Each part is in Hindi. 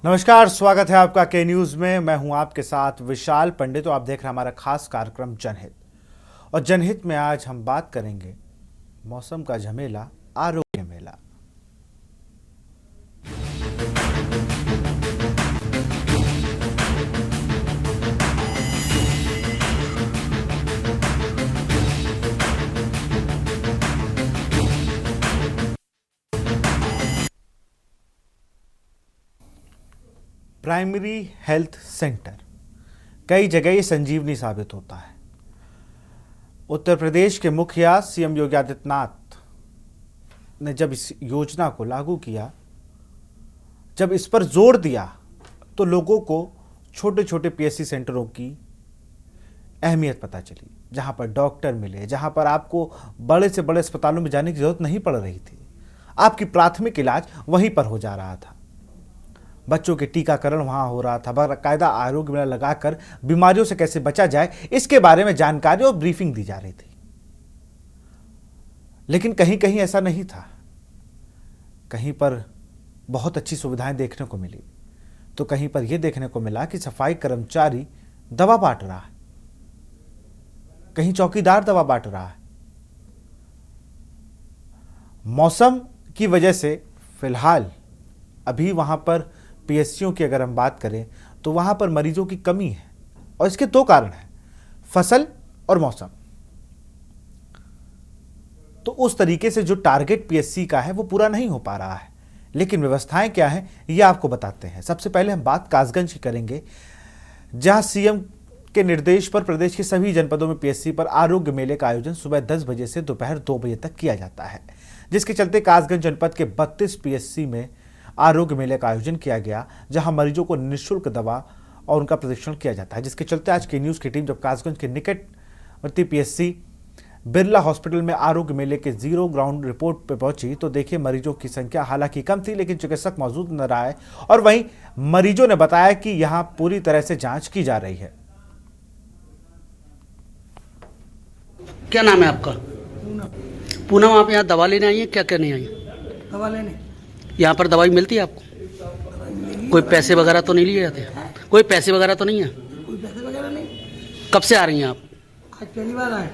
नमस्कार, स्वागत है आपका के न्यूज में। मैं हूं आपके साथ विशाल पंडित। तो आप देख रहे हैं हमारा खास कार्यक्रम जनहित। और जनहित में आज हम बात करेंगे मौसम का झमेला, आरोग्य मेला। प्राइमरी हेल्थ सेंटर कई जगह ये संजीवनी साबित होता है। उत्तर प्रदेश के मुखिया सीएम योगी आदित्यनाथ ने जब इस योजना को लागू किया, जब इस पर जोर दिया, तो लोगों को छोटे छोटे पीएससी सेंटरों की अहमियत पता चली, जहां पर डॉक्टर मिले, जहां पर आपको बड़े से बड़े अस्पतालों में जाने की जरूरत नहीं पड़ रही थी। आपकी प्राथमिक इलाज वहीं पर हो जा रहा था। बच्चों के टीकाकरण वहां हो रहा था। बाकायदा आरोग्य मेला लगाकर बीमारियों से कैसे बचा जाए, इसके बारे में जानकारी और ब्रीफिंग दी जा रही थी। लेकिन कहीं कहीं ऐसा नहीं था। कहीं पर बहुत अच्छी सुविधाएं देखने को मिली, तो कहीं पर यह देखने को मिला कि सफाई कर्मचारी दवा बांट रहा है, कहीं चौकीदार दवा बांट रहा है। मौसम की वजह से फिलहाल अभी वहां पर पीएससीओं की अगर हम बात करें तो वहां पर मरीजों की कमी है, और इसके दो कारण हैं, फसल और मौसम। तो उस तरीके से जो टारगेट पीएससी का है वो पूरा नहीं हो पा रहा है। लेकिन व्यवस्थाएं क्या हैं ये आपको बताते हैं। सबसे पहले हम बात कासगंज की करेंगे, जहां सीएम के निर्देश पर प्रदेश के सभी जनपदों में पीएससी पर आरोग्य मेले का आयोजन सुबह 10 बजे से दोपहर 2 बजे तक किया जाता है, जिसके चलते कासगंज जनपद के 32 पीएससी में आरोग्य मेले का आयोजन किया गया, जहां मरीजों को निःशुल्क दवा और उनका प्रशिक्षण किया जाता है। जिसके चलते आज के न्यूज की टीम जब कासगंज के निकटवर्ती पीएससी बिरला हॉस्पिटल में आरोग्य मेले के जीरो ग्राउंड रिपोर्ट पे पहुंची, तो देखिए मरीजों की संख्या हालांकि कम थी, लेकिन चिकित्सक मौजूद नजर आए। और वहीं मरीजों ने बताया कि यहां पूरी तरह से जांच की जा रही है। क्या नाम है आपका? पूनम, आप यहाँ दवा लेने आई हैं? क्या क्या नहीं आई? दवा लेने यहाँ पर दवाई मिलती है आपको? कोई पैसे वगैरह तो नहीं लिए जाते? कोई पैसे वगैरह तो नहीं है? कोई पैसे वगैरह नहीं। कब से आ रही हैं आप? आज पहली बार आए।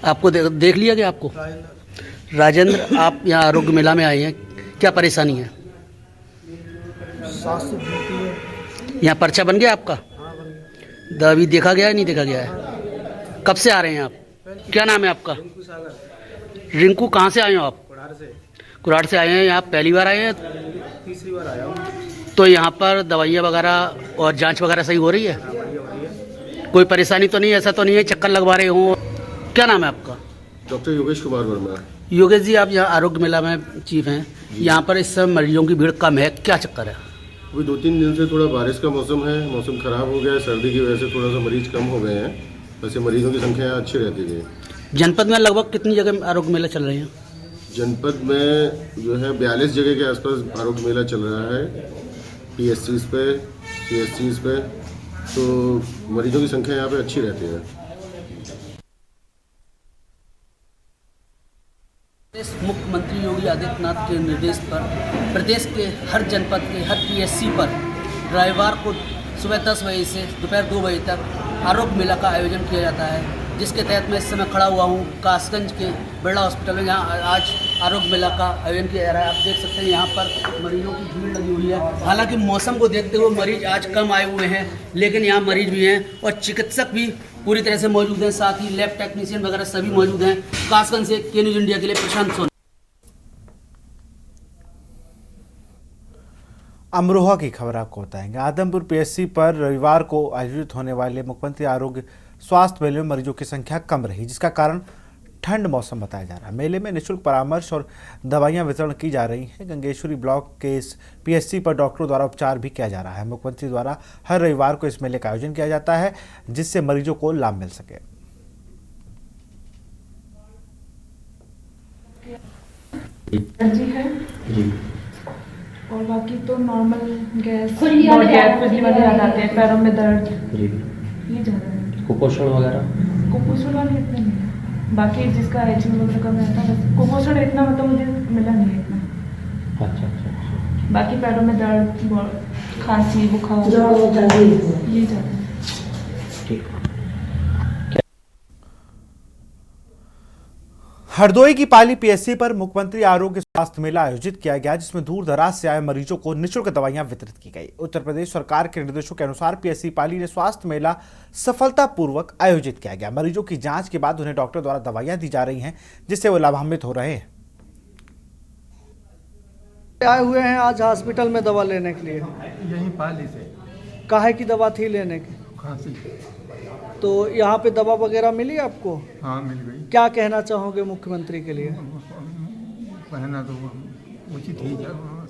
आपको देख लिया गया आपको? राजेंद्र, आप यहाँ आरोग्य मेला में आए हैं, क्या परेशानी है? सांस फूलती है। यहाँ पर्चा बन गया आपका? हाँ, बन गया। दवा देखा गया है, नहीं देखा गया है? कब से आ रहे हैं आप? क्या नाम है आपका? रिंकू, कहाँ से आए हो आप? कुराड़ से आए हैं। यहाँ पहली बार आए हैं? तीसरी बार आया हूँ। तो यहाँ पर दवाइयाँ वगैरह और जांच वगैरह सही हो रही है? कोई परेशानी तो नहीं, ऐसा तो नहीं है चक्कर लगवा रहे हो? क्या नाम है आपका? डॉक्टर योगेश कुमार वर्मा। योगेश जी, आप यहाँ आरोग्य मेला में चीफ हैं। यहाँ पर इस समय मरीजों की भीड़ कम है, क्या चक्कर है? अभी 2-3 दिन से थोड़ा बारिश का मौसम है, मौसम खराब हो गया है, सर्दी की वजह से थोड़ा सा मरीज कम हो गए हैं। वैसे मरीजों की संख्या यहाँ अच्छी रहती है। जनपद में लगभग कितनी जगह आरोग्य मेला चल रहे हैं? जनपद में जो है 42 जगह के आसपास आरोग्य मेला चल रहा है, पीएससीज पे, सीएससीज पे। तो मरीजों की संख्या यहाँ पे अच्छी रहती है। मुख्यमंत्री योगी आदित्यनाथ के निर्देश पर प्रदेश के हर जनपद के हर पीएससी पर रविवार को सुबह 10 बजे से दोपहर 2 बजे तक आरोग्य मेला का आयोजन किया जाता है, जिसके तहत मैं इस समय खड़ा हुआ हूँ कासगंज के बिरला हॉस्पिटल में, जहाँ आज आरोग्य मेला का आयोजन किया जा रहा है। आप देख सकते हैं यहाँ पर मरीजों की भीड़ लगी हुई है। हालांकि मौसम को देखते हुए मरीज आज कम आए हुए हैं, लेकिन यहाँ मरीज भी हैं और चिकित्सक भी पूरी तरह से मौजूद हैं, साथ ही लैब टेक्नीशियन वगैरह सभी मौजूद हैं। कासगंज से के न्यूज इंडिया के लिए प्रशांत सोनी। अमरोहा की खबर आपको बताएंगे। आदमपुर पीएससी पर रविवार को आयोजित होने वाले मुख्यमंत्री आरोग्य स्वास्थ्य मेले में मरीजों की संख्या कम रही, जिसका कारण ठंड मौसम बताया जा रहा है। मेले में निःशुल्क परामर्श और दवाइयां वितरण की जा रही हैं। गंगेश्वरी ब्लॉक के इस पीएससी पर डॉक्टरों द्वारा उपचार भी किया जा रहा है। मुख्यमंत्री द्वारा हर रविवार को इस मेले का आयोजन किया जाता है, जिससे मरीजों को लाभ मिल सके। एलर्जी है जी, और बाकी तो नॉर्मल गैस खुजली वाले आ जाते हैं, पैरों में दर्द जी, ये ज़्यादा है। कुपोषण वगैरह? कुपोषण वाले इतने नहीं है, बाकी जिसका एचिंग वगैरह कम रहता है, बस कुपोषण इतना मतलब मुझे मिला नहीं है इतना। अच्छा। बाकी पैरों में दर्द, खांसी बुखार ये ज़्यादा है। हरदोई की पाली पीएससी पर मुख्यमंत्री आरोग्य स्वास्थ्य मेला आयोजित किया गया, जिसमें दूर दराज से आए मरीजों को निःशुल्क दवाइयां वितरित की गई। उत्तर प्रदेश सरकार के निर्देशों के अनुसार पीएससी पाली ने स्वास्थ्य मेला सफलतापूर्वक आयोजित किया गया। मरीजों की जांच के बाद उन्हें डॉक्टर द्वारा दवाइयां दी जा रही हैं, जिससे वो लाभान्वित हो रहे हैं। आए हुए हैं आज हॉस्पिटल में दवा लेने के लिए। यहीं पाली से काहे की दवा थी लेने की? खांसी। तो यहाँ पे दवा वगैरह मिली आपको? हाँ, मिल गई। क्या कहना चाहोगे मुख्यमंत्री के लिए? कहना तो उचित ही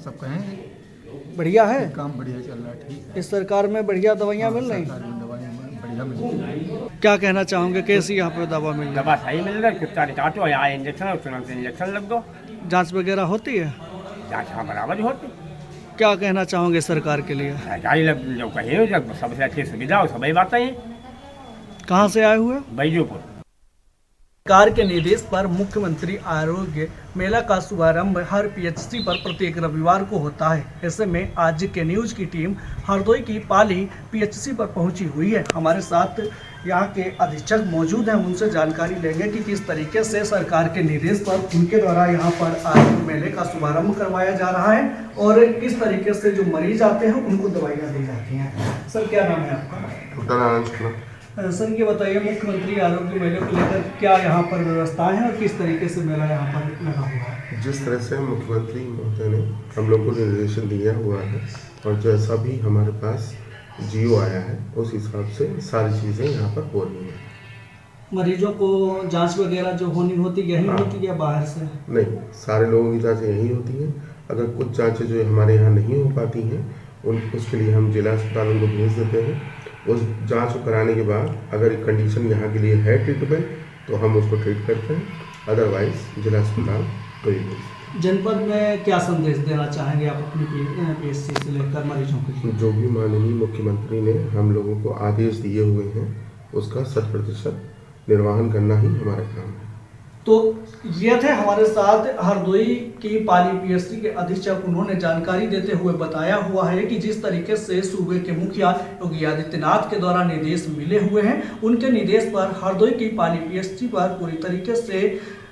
सब कहेंगे। बढ़िया है, काम बढ़िया चल रहा है, ठीक है। इस सरकार में बढ़िया दवाइयाँ मिल रही? दवाइयाँ बढ़िया मिल रही। क्या कहना चाहोगे, कैसी यहाँ पे दवा मिल रही? दवा सही मिल रहा है, कुत्ता चाटो यहाँ इंजेक्शन तुरंत इंजेक्शन लग दो। जांच वगैरह होती है? जाँच हाँ बराबर ही होती। क्या कहना चाहोगे सरकार के लिए? सरकारी जो कहे जब सबसे अच्छी सुविधा हो सभी बातें हैं। कहाँ से आए हुए? बैजूपुर। सरकार के निर्देश पर मुख्यमंत्री आरोग्य मेला का शुभारंभ हर पीएचसी पर प्रत्येक रविवार को होता है। ऐसे में आज के न्यूज की टीम हरदोई की पाली पीएचसी पर पहुंची हुई है। हमारे साथ यहाँ के अधीक्षक मौजूद हैं, उनसे जानकारी लेंगे कि किस तरीके से सरकार के निर्देश पर उनके द्वारा यहाँ पर आरोग्य मेले का शुभारंभ करवाया जा रहा है और किस तरीके से जो मरीज आते हैं उनको दवाइयाँ दी जाती हैं। सर, क्या नाम है आपका? सर, ये बताइए, मुख्यमंत्री आरोग्य मेले को लेकर क्या यहाँ पर व्यवस्था है और किस तरीके से मेला यहाँ पर लगा हुआ है? जिस तरह से मुख्यमंत्री महोदय ने हम लोग को निर्देशन दिया हुआ है और जैसा भी हमारे पास जियो आया है उस हिसाब से सारी चीज़ें यहाँ पर हो रही हैं। मरीजों को जांच वगैरह जो होनी होती यही होती है बाहर से? नहीं, सारे लोगों की जाँचें यही होती हैं। अगर कुछ जाँचें जो हमारे यहाँ नहीं हो पाती हैं उसके लिए हम जिला अस्पतालों को भेज देते हैं। उस जांच को कराने के बाद अगर कंडीशन यहाँ के लिए है ट्रीटेबल तो हम उसको ट्रीट करते हैं, अदरवाइज जिला अस्पताल तो ही। जनपद में क्या संदेश देना चाहेंगे आप अपनी पीएचसी से लेकर मरीजों को? जो भी माननीय मुख्यमंत्री ने हम लोगों को आदेश दिए हुए हैं उसका 100% निर्वहन करना ही हमारा काम है। तो ये थे हमारे साथ हरदोई की पाली पीएचसी के अधीक्षक। उन्होंने जानकारी देते हुए बताया हुआ है कि जिस तरीके से सूबे के मुखिया योगी आदित्यनाथ के द्वारा निर्देश मिले हुए हैं, उनके निर्देश पर हरदोई की पाली पीएचसी पर पूरी तरीके से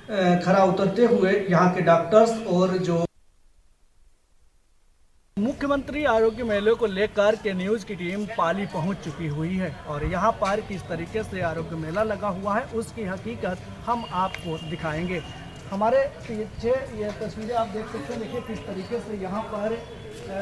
खरा उतरते हुए यहाँ के डॉक्टर्स और जो मुख्यमंत्री आरोग्य मेले को लेकर के न्यूज की टीम पाली पहुंच चुकी हुई है और यहां पर किस तरीके से आरोग्य मेला लगा हुआ है उसकी हकीकत हम आपको दिखाएंगे। हमारे पीछे ये तस्वीरें आप देख सकते हैं। देखिए किस तरीके से यहां पर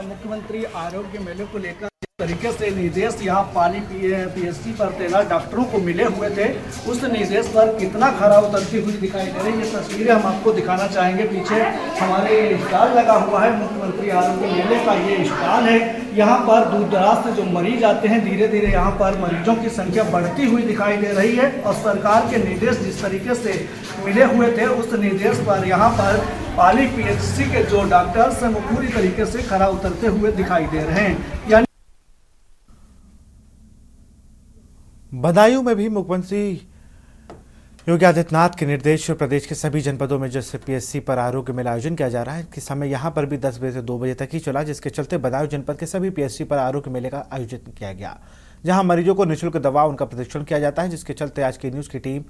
मुख्यमंत्री आरोग्य मेले को लेकर जिस तरीके से निर्देश यहाँ पाली पीएचसी पर तैनात डॉक्टरों को मिले हुए थे, उस निर्देश पर कितना खरा उतरती हुई दिखाई दे रही है। तस्वीरें हम आपको दिखाना चाहेंगे। पीछे हमारे स्टॉल लगा हुआ है मुख्यमंत्री आरोग्य मेले का, ये स्टॉल है। यहाँ पर दूर दराज से जो मरीज आते हैं, धीरे धीरे यहाँ पर मरीजों की संख्या बढ़ती हुई दिखाई दे रही है और सरकार के निर्देश जिस तरीके से मिले हुए थे उस निर्देश पर यहाँ पर पाली पीएचसी के जो डॉक्टर्स हैं वो पूरी तरीके से खरा उतरते हुए दिखाई दे रहे हैं। यानी बदायूं में भी मुख्यमंत्री योगी आदित्यनाथ के निर्देश प्रदेश के सभी जनपदों में जैसे पीएचसी पर आरोग्य मेला आयोजन किया जा रहा है कि समय यहां पर भी 10 बजे से 2 बजे तक ही चला, जिसके चलते बदायूं जनपद के सभी पीएचसी पर आरोग्य मेले का आयोजन किया गया, जहां मरीजों को निःशुल्क दवा उनका प्रशिक्षण किया जाता है। जिसके चलते आज की न्यूज की टीम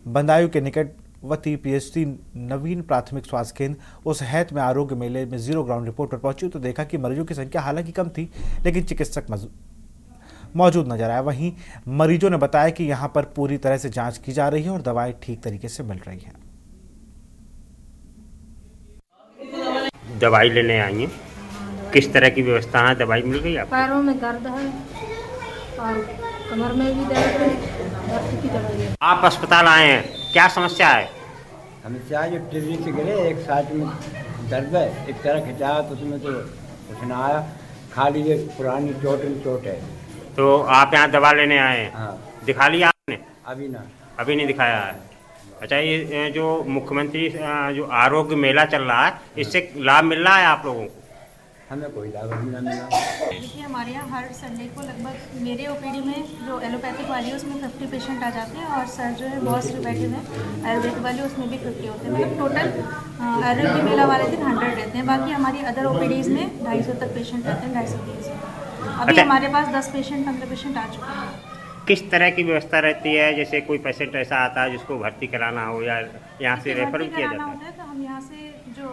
बदायूं के निकटवर्ती पीएचसी नवीन प्राथमिक स्वास्थ्य केंद्र उस हैत में आरोग्य मेले में जीरो ग्राउंड रिपोर्ट पर पहुंची तो देखा कि मरीजों की संख्या हालांकि कम थी, लेकिन चिकित्सक मौजूद नजर आया। वहीं मरीजों ने बताया कि यहां पर पूरी तरह से जांच की जा रही है और दवाएं ठीक तरीके से मिल रही हैं। दवाई लेने आई हैं, किस तरह की व्यवस्था है? दवाई मिल गई आपको? पैरों में दर्द है और कमर में भी दर्द है, दर्द की दवाई है। आप अस्पताल आए हैं, क्या समस्या है? समस्या जो टिल्ली से गिरे, एक साइड में दर्द है, एक तरह खिंचाया तो उसमें तो कुछ ना आया, खाली ये पुरानी चोट है। तो आप यहाँ दवा लेने आए हैं? हाँ। दिखा लिया आपने? अभी नहीं दिखाया है। अच्छा, ये जो मुख्यमंत्री जो आरोग्य मेला चल रहा है, इससे लाभ मिल रहा है आप लोगों को? हमें कोई लाभ नहीं मिला। देखिए, हमारे यहाँ हर संडे को लगभग मेरे ओपीडी में जो एलोपैथिक वाली है उसमें 50 पेशेंट आ जाते हैं और सर जो है बहुत रिलेटिव है आयुर्वेदिक वाली, उसमें भी 50 होते हैं। मतलब टोटल आरोग्य मेला वाले दिन 100 रहते हैं। बाकी हमारी अदर ओपीडीज़ में 250 तक पेशेंट रहते हैं, 250-300। अभी अच्छा। हमारे पास 10 पेशेंट 15 पेशेंट आ चुके हैं। किस तरह की व्यवस्था रहती है, जैसे कोई पेशेंट ऐसा आता है जिसको भर्ती कराना हो या यहाँ से रेफर भर्ती किया कराना जाता होता है? है तो हम यहाँ से जो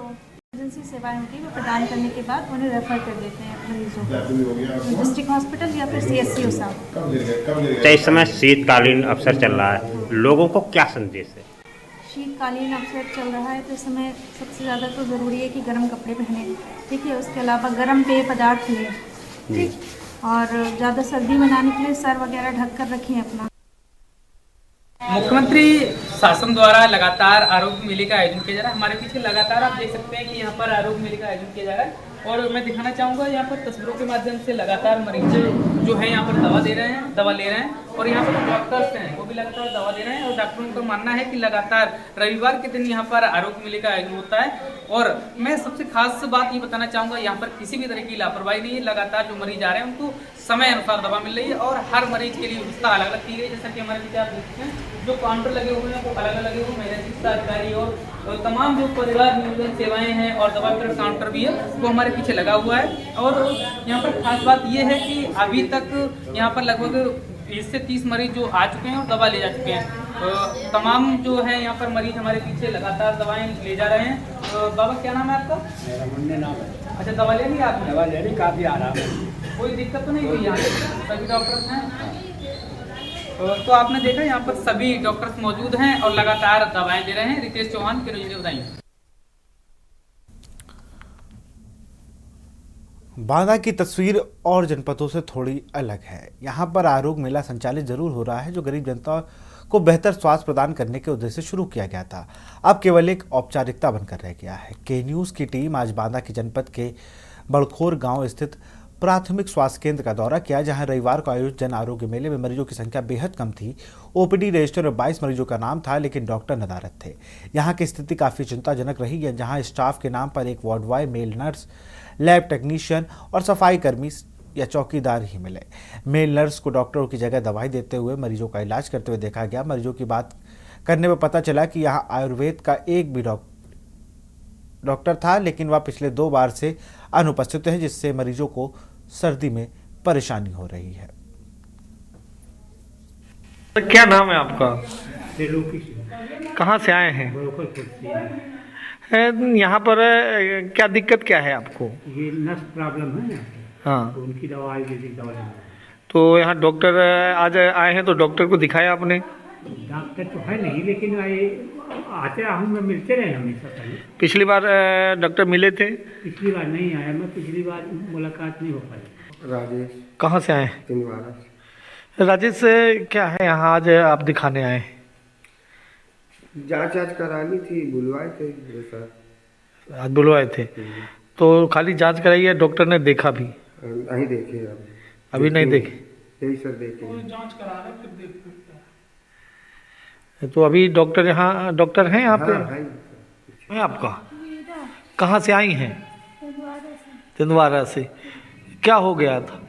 इमरजेंसी सेवाएं होती है वो प्रदान करने के बाद उन्हें रेफर कर देते हैं मरीजों को डिस्ट्रिक्ट हॉस्पिटल या फिर CSCU साहब। तो इस समय शीतकालीन अवसर चल रहा है, लोगों को क्या संदेश है? शीतकालीन अवसर चल रहा है तो इस समय सबसे ज़्यादा तो ज़रूरी है कि गर्म कपड़े पहने, ठीक है। उसके अलावा गर्म पेय पदार्थ लें, ठीक। और ज़्यादा सर्दी में ना निकले, सर वगैरह ढक कर रखें अपना। मुख्यमंत्री शासन द्वारा लगातार आरोग्य मेले का आयोजन किया जा रहा है। हमारे पीछे लगातार आप देख सकते हैं कि यहाँ पर आरोग्य मेले का आयोजन किया जा रहा है और मैं दिखाना चाहूँगा यहाँ पर तस्वीरों के माध्यम से लगातार मरीज जो है यहाँ पर दवा ले रहे हैं और यहाँ पर जो डॉक्टर्स हैं वो भी लगातार दवा दे रहे हैं और डॉक्टरों का मानना है कि लगातार रविवार के दिन यहाँ पर आरोग्य मेले का आयोजन होता है। और मैं सबसे खास बात ये बताना चाहूँगा, यहाँ पर किसी भी तरह की लापरवाही नहीं है। लगातार जो मरीज आ रहे हैं उनको समय अनुसार दवा मिल रही है और हर मरीज के लिए व्यवस्था अलग अलग की गई। जैसा कि हमारे पीछे आप देखते हैं जो काउंटर लगे हुए हैं वो अलग अलग लगे हुए हैं, महिला चिकित्सा अधिकारी और तमाम जो परिवार नियोजन सेवाएं हैं और दवा वितरण काउंटर भी है वो हमारे पीछे लगा हुआ है। और यहाँ पर खास बात ये है कि अभी तक यहाँ पर लगभग 20 से 30 मरीज जो आ चुके हैं और दवा ले जा चुके हैं। तो तमाम जो है यहाँ पर मरीज हमारे पीछे लगातार दवाएं ले जा रहे हैं। तो बाबा क्या नाम है आपका? मेरा मुन्ने नाम है। अच्छा, दवा ले ली आपने? दवा ले ली, काफ़ी आराम है, कोई दिक्कत तो नहीं हुई यहाँ सभी डॉक्टर्स हैं? तो आपने देखा यहाँ पर सभी डॉक्टर्स मौजूद हैं और लगातार दवाएं दे रहे हैं। रितेश चौहान के न्यूज़ बताइए। बांदा की तस्वीर और जनपदों से थोड़ी अलग है। यहाँ पर आरोग्य मेला संचालित जरूर हो रहा है जो गरीब जनता को बेहतर स्वास्थ्य प्रदान करने के उद्देश्य से शुरू किया गया था, अब केवल एक औपचारिकता बनकर रह गया है। के न्यूज़ की टीम आज बांदा के जनपद के बड़खोर गांव स्थित प्राथमिक स्वास्थ्य केंद्र का दौरा किया, जहां रविवार को आयोजित जन आरोग्य मेले में मरीजों की संख्या बेहद कम थी। ओपीडी रजिस्टर में 22 मरीजों का नाम था, लेकिन डॉक्टर नदारद थे। यहाँ की स्थिति काफ़ी चिंताजनक रही है, जहाँ स्टाफ के नाम पर एक ward boy, male nurse, lab technician और सफाई कर्मी या चौकीदार ही मिले। मेल नर्स को डॉक्टरों की जगह दवाई देते हुए मरीजों का इलाज करते हुए देखा गया। मरीजों की बात करने में पता चला कि यहाँ आयुर्वेद का एक भी डॉक्टर था, लेकिन वह पिछले 2 बार से अनुपस्थित है, जिससे मरीजों को सर्दी में परेशानी हो रही है। क्या नाम है आपका? कहाँ से आए हैं? यहाँ पर क्या दिक्कत क्या है आपको? ये नस प्रॉब्लम है ना, हाँ, तो उनकी दवा आयुर्वेदिक दवा लेना। तो यहाँ डॉक्टर आज आए हैं, तो डॉक्टर को दिखाया आपने? डॉक्टर तो है नहीं, लेकिन आते हूँ मैं, मिलते रहे हमेशा पहले। पिछली बार डॉक्टर मिले थे? पिछली बार नहीं आया मैं, पिछली बार मुलाकात नहीं हो पाई। राजेश। कहाँ से आए? तिनवारा। राजेश, क्या है यहाँ आज आप दिखाने आए? जांच करानी थी, बुलवाए थे सर। आज बुलवाए थे, तो खाली जांच कराई है? डॉक्टर ने देखा भी? नहीं देखे अभी नहीं देखे? यही सर देखे। जांच करा रहे फिर देखते। तो अभी डॉक्टर यहाँ डॉक्टर हैं यहाँ पे? हाँ, है आपका? कहाँ से आई हैं? तिंदवारा से। क्या हो गया था?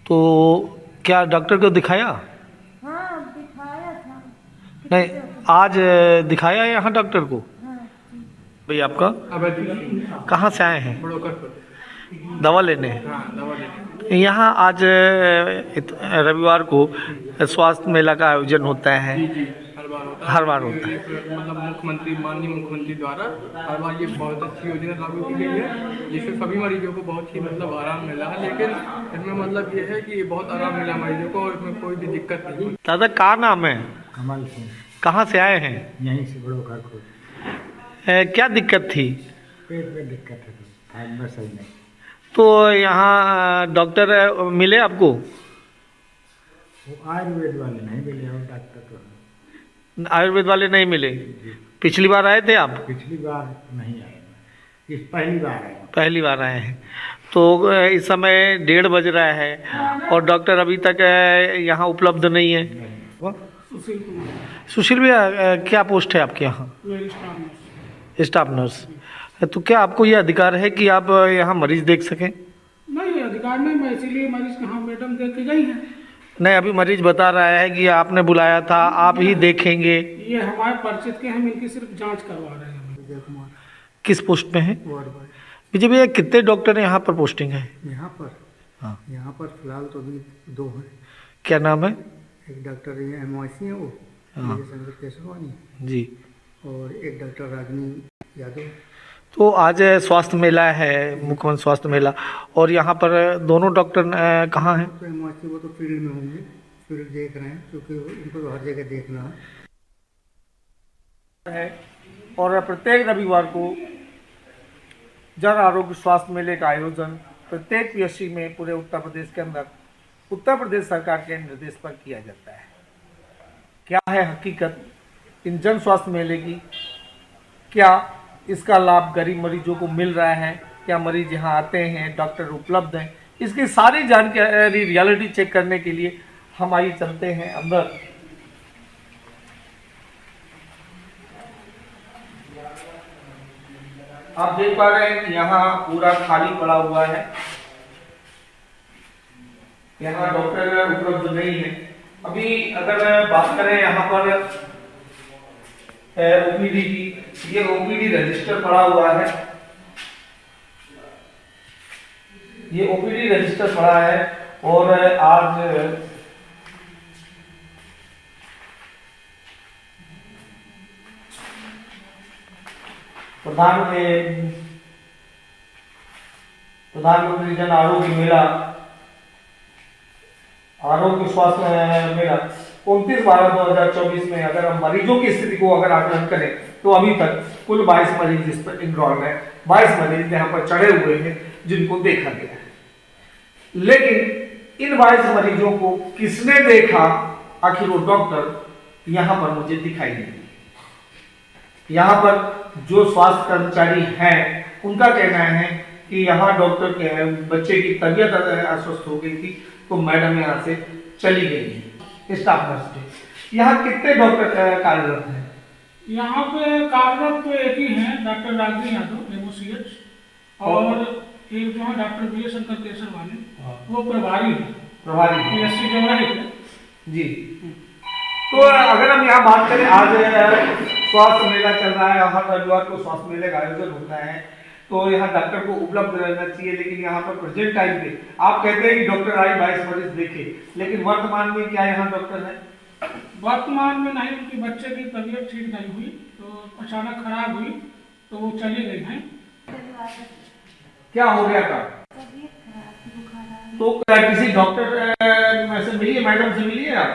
तो क्या डॉक्टर को दिखाया? हाँ, दिखाया था। नहीं, आज दिखाया यहाँ डॉक्टर को? भाई आपका? कहाँ से आए हैं? दवा लेने? यहाँ आज रविवार को स्वास्थ्य मेला का आयोजन होता है। हर बार होता है। मतलब माननीय मुख्यमंत्री द्वारा हर बार ये बहुत अच्छी योजना लागू की गई है, जिससे सभी मरीजों को बहुत ही मतलब आराम मिला है। लेकिन इसमें मतलब ये है कि बहुत आराम मिला मरीजों को और इसमें कोई भी दिक्कत नहीं। दादा क्या नाम है? कमल सिंह। कहाँ से आए हैं? यहीं से बड़ोखर को। क्या दिक्कत थी? पेट में दिक्कत है, फाइबर सही नहीं। तो यहाँ डॉक्टर मिले आपको? वो आयुर्वेद वाले नहीं मिले, और डॉक्टर तो आयुर्वेद वाले नहीं मिले। पिछली बार आए थे आप? पिछली बार नहीं आए, इस पहली बार आए। पहली बार आए हैं। तो इस समय 1:30 बज रहा है और डॉक्टर अभी तक यहाँ उपलब्ध नहीं है। सुशील भैया, क्या पोस्ट है आपके यहाँ? Staff nurse. तो क्या आपको ये अधिकार है कि आप यहाँ मरीज देख सकें? नहीं, अधिकार नहीं, मैं इसीलिए मरीज कहाँ मैडम देख के गई हैं। नहीं, अभी मरीज बता रहा है कि आपने बुलाया था, आप ही देखेंगे। ये हमारे परिचित के, हम इनकी सिर्फ जांच करवा रहे हैं। विजय कुमार। किस पोस्ट पे हैं? विजय भैया कितने डॉक्टर यहाँ पर पोस्टिंग है? यहाँ पर हाँ, यहाँ पर फिलहाल तो अभी 2 हैं। क्या नाम है? एक डॉक्टर MOIC है वो हाँ। विजय शंकर केसवानी जी, और एक डॉक्टर रागिनी यादव। तो आज स्वास्थ्य मेला है, मुख्यमंत्री स्वास्थ्य मेला, और यहाँ पर दोनों डॉक्टर कहाँ हैं? तो MOIC वो तो फील्ड में होंगे, फील्ड देख रहे हैं क्योंकि उनको तो हर जगह देखना है। और प्रत्येक रविवार को जन आरोग्य स्वास्थ्य मेले का आयोजन प्रत्येक PSC में पूरे उत्तर प्रदेश के अंदर उत्तर प्रदेश सरकार के निर्देश पर किया जाता है। क्या है हकीकत इन जन स्वास्थ्य मेले की? क्या इसका लाभ गरीब मरीजों को मिल रहा है? क्या मरीज यहाँ आते हैं, डॉक्टर उपलब्ध हैं? इसकी सारी जानकारी रियलिटी चेक करने के लिए हम आइए चलते हैं अंदर। आप देख पा रहे हैं यहाँ पूरा खाली पड़ा हुआ है, यहाँ डॉक्टर उपलब्ध नहीं है। अभी अगर बात करें यहाँ पर OPD की, ये OPD रजिस्टर पड़ा हुआ है, ये OPD रजिस्टर पड़ा है। और आज प्रधानमंत्री जन आरोग्य मेला आरोग्य स्वास्थ्य मेला 29/12/2024 में अगर हम मरीजों की स्थिति को अगर आकलन करें तो अभी तक कुल 22 मरीज इस पर इनरोल्ड है। 22 मरीज यहाँ पर चढ़े हुए हैं जिनको देखा गया है, लेकिन इन 22 मरीजों को किसने देखा? आखिर वो डॉक्टर यहाँ पर मुझे दिखाई नहीं। यहाँ पर जो स्वास्थ्य कर्मचारी हैं उनका कहना है कि यहाँ डॉक्टर के बच्चे की तबीयत अस्वस्थ हो गई थी तो मैडम यहाँ से चली गई है। स्टाफ नर्स थे। यहाँ कितने डॉक्टर कार्यरत हैं? यहाँ पे कार्यरत तो एक ही हैं, डॉक्टर रागिनी यादव MOCH, और एक जो है डॉक्टर विजय शंकर केसवानी, वो प्रभारी PSC के वही जी। तो अगर हम यहाँ बात करें, आज स्वास्थ्य मेला चल रहा है, हर रविवार को स्वास्थ्य मेले का आयोजन होता है, तो यहाँ डॉक्टर को उपलब्ध रहना चाहिए। लेकिन यहाँ पर प्रेजेंट टाइम पे आप कहते हैं कि डॉक्टर आई 22 मरीज देखे, लेकिन वर्तमान में क्या यहाँ डॉक्टर है? वर्तमान में नहीं, उनकी बच्चे की तबीयत ठीक नहीं हुई तो अचानक खराब हुई तो वो चली गई हैं। क्या हो गया था? तो किसी डॉक्टर से मिलिए, मैडम से मिलिए आप?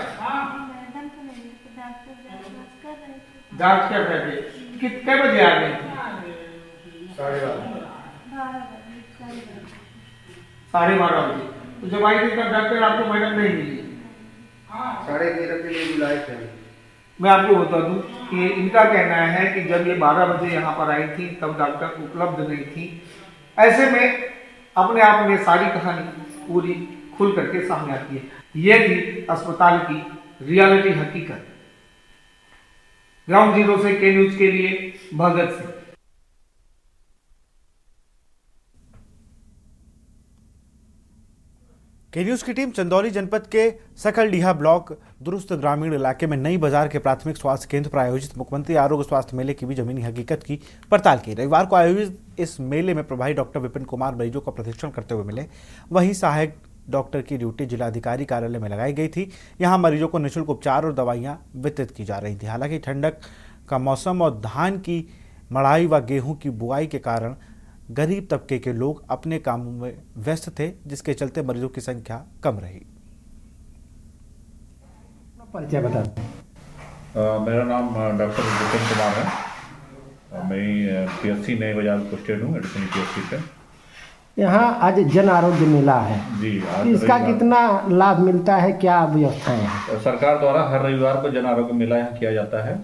जांच कर रहे थे। कितने बजे आ गए थे? 12:30 बजे। तो जब आई थी तब डॉक्टर आपको मैडम नहीं मिली? 13:30 के लिए बुलाए थे। मैं आपको बता दूं कि इनका कहना है कि जब ये 12 बजे यहाँ पर आई थी तब डॉक्टर उपलब्ध नहीं थी। ऐसे में अपने आप में सारी कहानी पूरी खुल करके सामने आती है। ये थी अस्पताल की रियलिटी हकीकत। ग्राउंड जीरो से के न्यूज के लिए भगत सिंह। के न्यूज की टीम चंदौली जनपद के सकलडीहा ब्लॉक दुरुस्त ग्रामीण इलाके में नई बाजार के प्राथमिक स्वास्थ्य केंद्र पर आयोजित मुख्यमंत्री आरोग्य स्वास्थ्य मेले की भी जमीनी हकीकत की पड़ताल की। रविवार को आयोजित इस मेले में प्रभारी डॉक्टर विपिन कुमार मरीजों का प्रशिक्षण करते हुए मिले। वहीं सहायक डॉक्टर की ड्यूटी जिलाधिकारी कार्यालय में लगाई गई थी। यहाँ मरीजों को निःशुल्क उपचार और दवाइयाँ वितरित की जा रही थी। हालांकि ठंडक का मौसम और धान की मड़ाई व गेहूं की बुआई के कारण गरीब तबके के लोग अपने कामों में व्यस्त थे, जिसके चलते मरीजों की संख्या कम रही। परिचय बता दें। मेरा नाम डॉक्टर विपिन कुमार है। मैं PSC नए बाजार पोस्टेड हूँ, एडिशनल PSC पे। यहाँ आज जन आरोग्य मेला है जी। इसका कितना लाभ मिलता है, क्या व्यवस्थाएं हैं? सरकार द्वारा हर रविवार को जन आरोग्य मेला यहाँ किया जाता है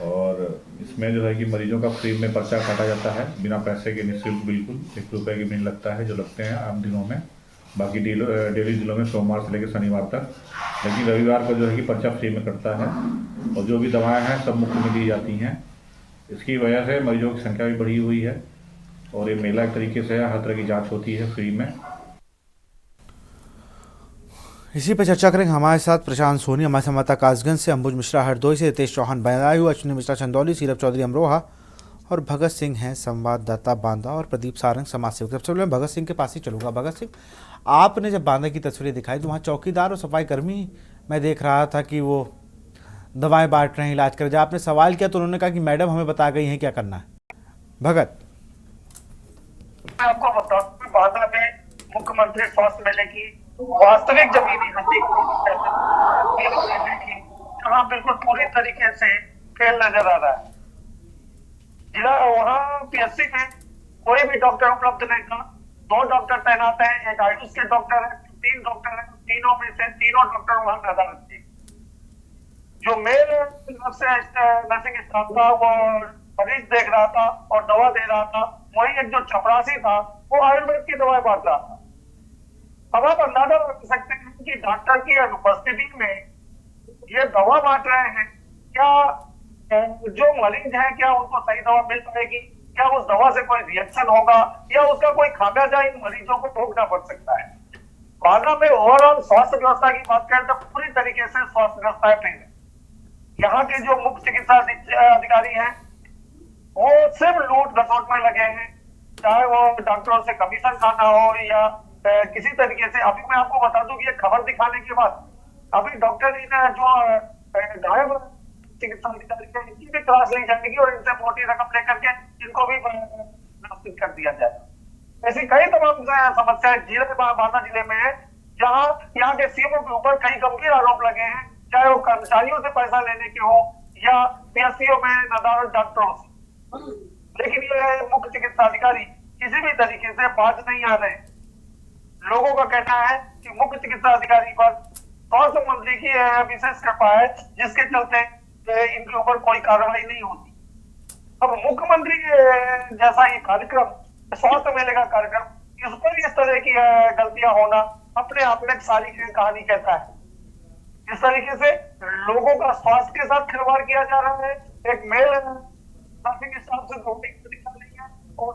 और इसमें जो है कि मरीजों का फ्री में पर्चा काटा जाता है, बिना पैसे के निःशुल्क, बिल्कुल 1 रुपये की बिल लगता है जो लगते हैं आम दिनों में। बाकी डेली दिनों में सोमवार से लेकर शनिवार तक, लेकिन रविवार को जो है कि पर्चा फ्री में कटता है और जो भी दवाएं हैं सब मुफ्त में दी जाती हैं। इसकी वजह से मरीजों की संख्या भी बढ़ी हुई है और ये मेला एक तरीके से हर तरह की जाँच होती है फ्री में। इसी पर चर्चा करेंगे। हमारे साथ प्रशांत सोनी, हमारे संवाददाता कासगंज से, अंबुज मिश्रा हरदोई से, रितेश चौहान बदायूं, अश्विनी मिश्रा चंदौली, सीरप चौधरी अमरोहा और भगत सिंह हैं संवाददाता बांदा और प्रदीप सारंग समाज सेवक। सबसे पहले मैं भगत सिंह के पास ही चलूँगा। भगत सिंह, आपने जब बांदा की तस्वीरें दिखाई तो वहाँ चौकीदार और सफाई कर्मी मैं देख रहा था कि वो दवाएं बांट रहे हैं, इलाज कर रहे हैं। जब आपने सवाल किया तो उन्होंने कहा कि मैडम हमें बता गई हैं क्या करना है। भगत, मैं आपको बता दूं बांदा में मुख्यमंत्री स्वास्थ्य मेले की वास्तविक जमीनी हस्ती जहाँ बिल्कुल पूरी तरीके से फेल नजर आ रहा है। जिला वहाँ पीएससी में कोई भी डॉक्टर उपलब्ध नहीं था। 2 डॉक्टर तैनात हैं, एक आयुष के डॉक्टर है, 3 डॉक्टर है, तीनों में से तीनों डॉक्टर वहाँ नजर थे। जो मेल नर्सिंग स्टाफ था वो मरीज देख रहा था और दवा दे रहा था। वही एक जो चपरासी था वो आयुर्वेद की दवाएं बांट रहा था। अब आप अंदाजा लगा सकते हैं कि डॉक्टर की अनुपस्थिति में ये दवा बांट रहे हैं। क्या जो मरीज है क्या उनको सही दवा मिल पाएगी? क्या उस दवा से कोई रिएक्शन होगा या उसका कोई खामियाजा इन मरीजों को भोगना पड़ सकता है? बांदा में ओवरऑल स्वास्थ्य व्यवस्था की बात करें तो पूरी तरीके से स्वास्थ्य व्यवस्था फेल है। यहाँ के जो मुख्य चिकित्सा अधिकारी हैं वो सिर्फ लूट खसोट में लगे हैं, चाहे वो डॉक्टरों से कमीशन खाना हो या किसी तरीके से। अभी मैं आपको बता दूं कि ये खबर दिखाने के बाद अभी डॉक्टर जो गायब चिकित्सा अधिकारी है इनकी भी क्लास ली जाएगी और इनसे मोटी रकम लेकर के इनको भी निलंबित कर दिया जाएगा। ऐसी कई तमाम समस्याएं जिले बांदा जिले में है जहाँ यहाँ के सीएमओ के ऊपर कई गंभीर आरोप लगे हैं, चाहे वो कर्मचारियों से पैसा लेने के हो या पीएससीओ में नदारत डॉक्टरों से। लेकिन ये मुख्य चिकित्सा अधिकारी किसी भी तरीके से बाज नहीं आ रहे। लोगों का कहना है कि मुख्य चिकित्सा अधिकारी पर स्वास्थ्य मंत्री की विशेष कृपा है जिसके चलते इनके ऊपर कोई कार्रवाई नहीं होती। अब मुख्यमंत्री जैसा ये कार्यक्रम, स्वास्थ्य मेले का कार्यक्रम, इस पर इस तरह की गलतियां होना अपने आप में सारी कहानी कहता है। इस तरीके से लोगों का स्वास्थ्य के साथ खिलवाड़ किया जा रहा है। एक मेल नर्सिंग स्टाफ से नहीं है और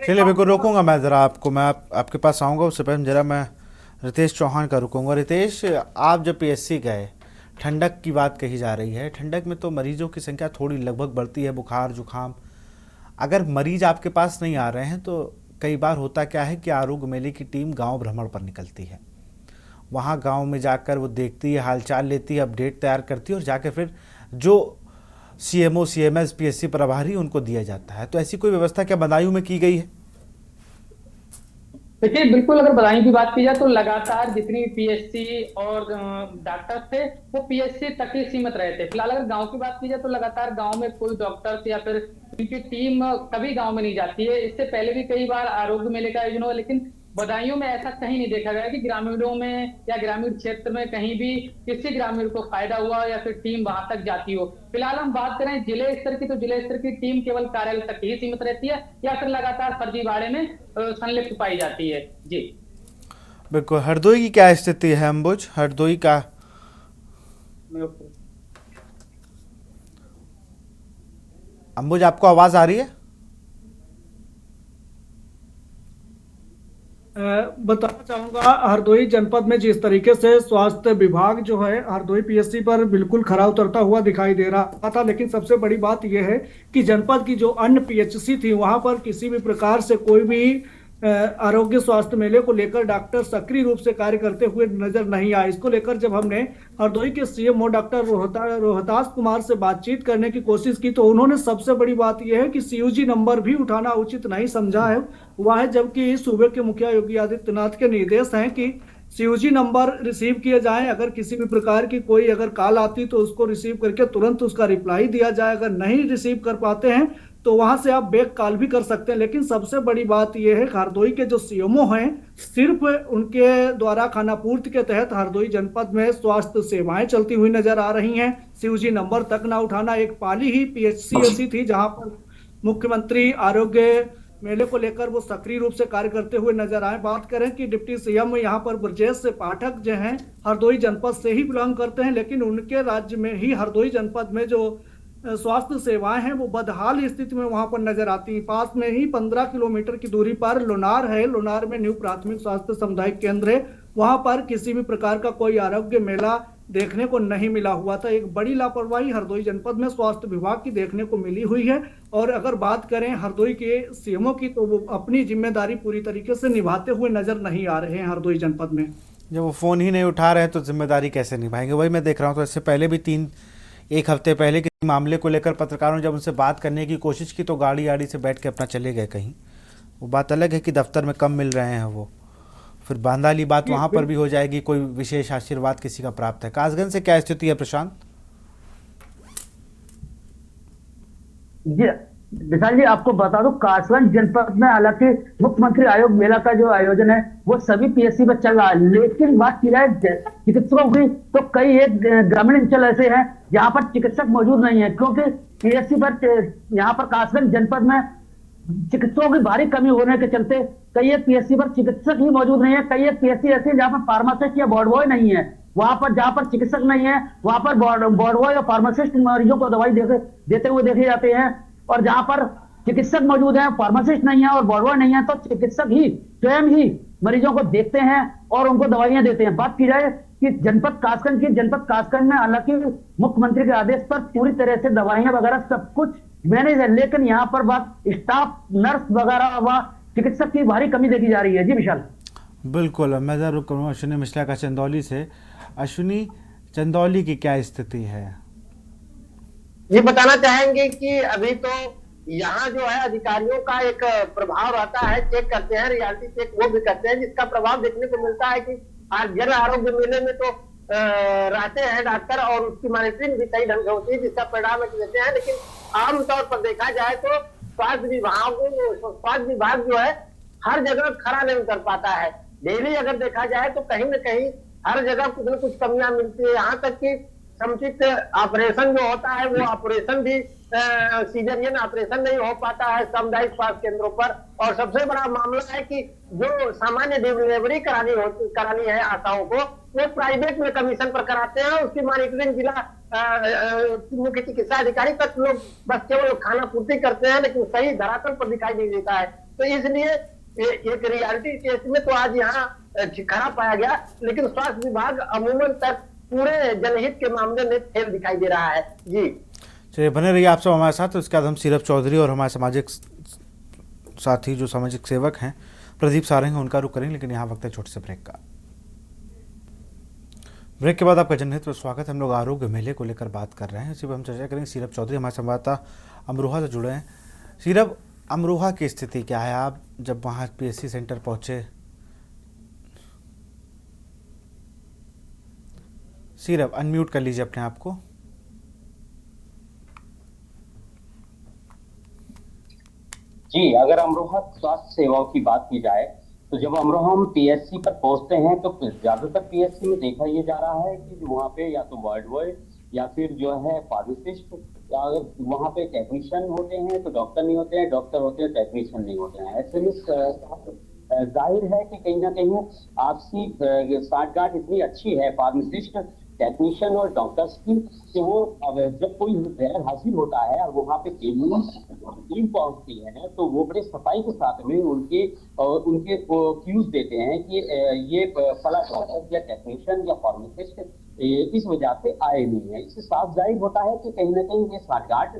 चलिए बिल्कुल रोकूंगा मैं ज़रा आपको, मैं आपके पास आऊँगा। उससे पहले ज़रा मैं रितेश चौहान का रुकूंगा। रितेश, आप जब पीएससी गए, ठंडक की बात कही जा रही है, ठंडक में तो मरीजों की संख्या थोड़ी लगभग बढ़ती है, बुखार जुखाम। अगर मरीज आपके पास नहीं आ रहे हैं तो कई बार होता क्या है कि आरोग्य मेले की टीम गांव भ्रमण पर निकलती है। वहाँ गांव में जाकर वो देखती है, हालचाल लेती है, अपडेट तैयार करती है और जाकर फिर जो सीएमओ सीएमएस पीएससी प्रभारी उनको दिया जाता है। तो ऐसी कोई व्यवस्था क्या बदायूं में की गई है? देखिए बिल्कुल, अगर बदायूं की बात की जाए तो लगातार जितनी पीएससी और डॉक्टर थे वो पीएससी तक ही सीमित रहे थे। फिलहाल अगर गांव की बात की जाए तो लगातार गांव में कोई डॉक्टर या फिर उनकी टीम कभी गांव में नहीं जाती है। इससे पहले भी कई बार आरोग्य मेले का आयोजन हुआ, लेकिन बदायूं में ऐसा कहीं नहीं देखा गया कि ग्रामीणों में या ग्रामीण क्षेत्र में कहीं भी किसी ग्रामीण को फायदा हुआ या फिर टीम वहां तक जाती हो। फिलहाल हम बात करें जिले स्तर की तो जिले स्तर की टीम केवल कार्यालय तक ही सीमित रहती है या फिर लगातार फर्जीवाड़े में संलिप्त पाई जाती है। जी बिल्कुल। हरदोई की क्या स्थिति है अंबुज? हरदोई का अंबुज, आपको आवाज आ रही है? बताना चाहूँगा हरदोई जनपद में जिस तरीके से स्वास्थ्य विभाग जो है हरदोई पीएससी पर बिल्कुल खरा उतरता हुआ दिखाई दे रहा था, लेकिन सबसे बड़ी बात यह है कि जनपद की जो अन्य पीएचसी थी वहां पर किसी भी प्रकार से कोई भी आरोग्य स्वास्थ्य मेले को लेकर डॉक्टर सक्रिय रूप से कार्य करते हुए नजर नहीं आए। इसको लेकर जब हमने हरदोई के सीएमओ डॉक्टर रोहतास कुमार से बातचीत करने की कोशिश की तो उन्होंने सबसे बड़ी बात यह है कि सीयूजी नंबर भी उठाना उचित नहीं समझा है हुआ है, जबकि सूबे के मुखिया योगी आदित्यनाथ के निर्देश हैं कि सीयूजी नंबर रिसीव किए जाएं। अगर किसी भी प्रकार की कोई अगर कॉल आती तो उसको रिसीव करके तुरंत उसका रिप्लाई दिया जाए। अगर नहीं रिसीव कर पाते हैं तो वहां से आप बैक कॉल भी कर सकते हैं। लेकिन सबसे बड़ी बात यह है हरदोई के जो सीएमओ हैं सिर्फ उनके द्वारा खानापूर्ति के तहत हरदोई जनपद में स्वास्थ्य सेवाएं चलती हुई नजर आ रही हैं। सीयूजी नंबर तक ना उठाना एक पाली ही पीएचसी ऐसी थी जहां पर मुख्यमंत्री आरोग्य मेले को लेकर वो सक्रिय रूप से कार्य करते हुए नजर आए। बात करें कि डिप्टी सीएम यहाँ पर ब्रजेश से पाठक जो हैं हरदोई जनपद से ही बिलोंग करते हैं, लेकिन उनके राज्य में ही हरदोई जनपद में जो स्वास्थ्य सेवाएं हैं वो बदहाल स्थिति में वहां पर नजर आती हैं। पास में ही 15 किलोमीटर की दूरी पर लोनार है। लोनार में न्यू प्राथमिक स्वास्थ्य सामुदायिक केंद्र है। वहां पर किसी भी प्रकार का कोई आरोग्य मेला देखने को नहीं मिला हुआ था। एक बड़ी लापरवाही हरदोई जनपद में स्वास्थ्य विभाग की देखने को मिली हुई है। और अगर बात करें हरदोई के सीएमओ की, तो वो अपनी जिम्मेदारी पूरी तरीके से निभाते हुए नजर नहीं आ रहे हैं हरदोई जनपद में। जब वो फ़ोन ही नहीं उठा रहे हैं तो जिम्मेदारी कैसे निभाएंगे? वही मैं देख रहा हूँ। तो इससे पहले भी एक हफ्ते पहले किसी मामले को लेकर पत्रकारों ने जब उनसे बात करने की कोशिश की तो गाड़ी से बैठ के अपना चले गए कहीं। वो बात अलग है कि दफ्तर में कम मिल रहे हैं वो, फिर बांधाली बात वहाँ पर भी हो जाएगी, कोई विशेष आशीर्वाद किसी का प्राप्त है। कासगंज से क्या स्थिति है प्रशांत? जी विशाल जी, आपको बता दूं, कासगंज जनपद में हालांकि मुख्यमंत्री आयोग मेला का जो आयोजन है वो सभी पीएससी पर चल रहा है, लेकिन बात की जाए चिकित्सकों की तो कई एक ग्रामीण अंचल ऐसे हैं जहां पर चिकित्सक मौजूद नहीं है, क्योंकि पीएससी पर यहाँ पर कासगंज जनपद में चिकित्सकों की भारी कमी होने के चलते कई एक पीएससी पर चिकित्सक ही मौजूद नहीं है। कई एक पीएससी ऐसे हैं जहाँ पर फार्मासिस्ट या वार्ड बॉय नहीं है। वहां पर जहां पर चिकित्सक नहीं है वहां पर वार्ड बॉय या फार्मासिस्ट मरीजों को दवाई देते हुए देखे जाते हैं, और जहां पर चिकित्सक मौजूद है, फार्मासिस्ट नहीं है और वार्ड बॉय नहीं है, तो चिकित्सक ही स्वयं ही मरीजों को देखते हैं और उनको दवाइयां देते हैं। बात की जाए कि जनपद कासगंज में हालांकि मुख्यमंत्री के आदेश पर पूरी तरह से दवाइयां वगैरह सब कुछ मैनेज है, लेकिन यहाँ पर बात स्टाफ, नर्स वगैरह व चिकित्सक की भारी कमी देखी जा रही है। जी विशाल। बिल्कुल, मैं जरा रुक करूँ अश्विनी मिश्रा का चंदौली से। अश्विनी, चंदौली की क्या स्थिति है? ये बताना चाहेंगे कि अभी तो यहाँ जो है अधिकारियों का एक प्रभाव रहता है, चेक करते हैं, रियलिटी चेक वो भी करते हैं, जिसका प्रभाव देखने को मिलता है कि आज जन आरोग्य मेले में तो रहते हैं डॉक्टर और उसकी मॉनिटरिंग भी सही ढंग से होती है, जिसका परिणाम देते हैं। लेकिन आमतौर पर देखा जाए तो स्वास्थ्य विभाग जो है हर जगह खड़ा नहीं कर पाता है। डेली अगर देखा जाए तो कहीं न कहीं हर जगह कुछ न कुछ कमियां मिलती है। यहाँ तक कि समुचित ऑपरेशन जो होता है वो ऑपरेशन भी सीजरियन ऑपरेशन नहीं हो पाता है सामुदायिक स्वास्थ्य केंद्रों पर। और सबसे बड़ा मामला है कि जो सामान्य डिलीवरी करानी है आशाओं को, वो प्राइवेट में कमीशन पर कराते हैं। उसकी मॉनिटरिंग जिला मुख्य चिकित्सा अधिकारी तक लोग बस केवल खाना पूर्ति करते हैं, लेकिन सही धरातल पर दिखाई नहीं देता है। तो इसलिए एक रियलिटी टेस्ट में तो आज यहाँ खरा पाया गया, लेकिन स्वास्थ्य विभाग अमूमन तक पूरे जनहित के मामले में फेल दिखाई दे रहा है। जी चलिए, बने रहिए आप सब हमारे साथ। उसके बाद हम सीरप चौधरी और हमारे सामाजिक साथी जो सामाजिक सेवक हैं प्रदीप सारंग, उनका रुख करेंगे, लेकिन यहाँ वक्त है छोटे से ब्रेक का। ब्रेक के बाद आपका जनहित पर स्वागत। हम लोग आरोग्य मेले को लेकर बात कर रहे हैं, इसी पर हम चर्चा करेंगे। सीरप चौधरी हमारे संवाददाता अमरोहा से जुड़े हैं। सीरप, अमरोहा की स्थिति क्या है? आप जब वहाँ पीएससी सेंटर पहुँचे, सीरप अनम्यूट कर लीजिए अपने आप को। जी, अगर अमरोहा स्वास्थ्य सेवाओं की बात की जाए तो जब अमरोहा हम पीएससी पर पहुंचते हैं तो ज्यादातर पीएससी में देखा ये जा रहा है कि वहाँ पे या तो वार्ड बॉय या फिर जो है फार्मासिस्ट, या अगर वहाँ पे टेक्नीशियन होते हैं तो डॉक्टर नहीं होते हैं, डॉक्टर होते हैं टेक्नीशियन नहीं होते हैं। ऐसे में जाहिर है कि कहीं ना कहीं आपसी साठगांठ इतनी अच्छी है फार्मासिस्ट, टेक्नीशियन और डॉक्टर्स की कि वो जब कोई गैर हाजिर होता है और वहाँ पे टीम पहुंचती है तो वो बड़े सफाई के साथ में उनके क्यूज देते हैं कि ये फला डॉक्टर या टेक्नीशियन या फार्मासिस्ट इस वजह से आए नहीं है। इससे साफ जाहिर होता है कि कहीं ना कहीं ये साठगांठ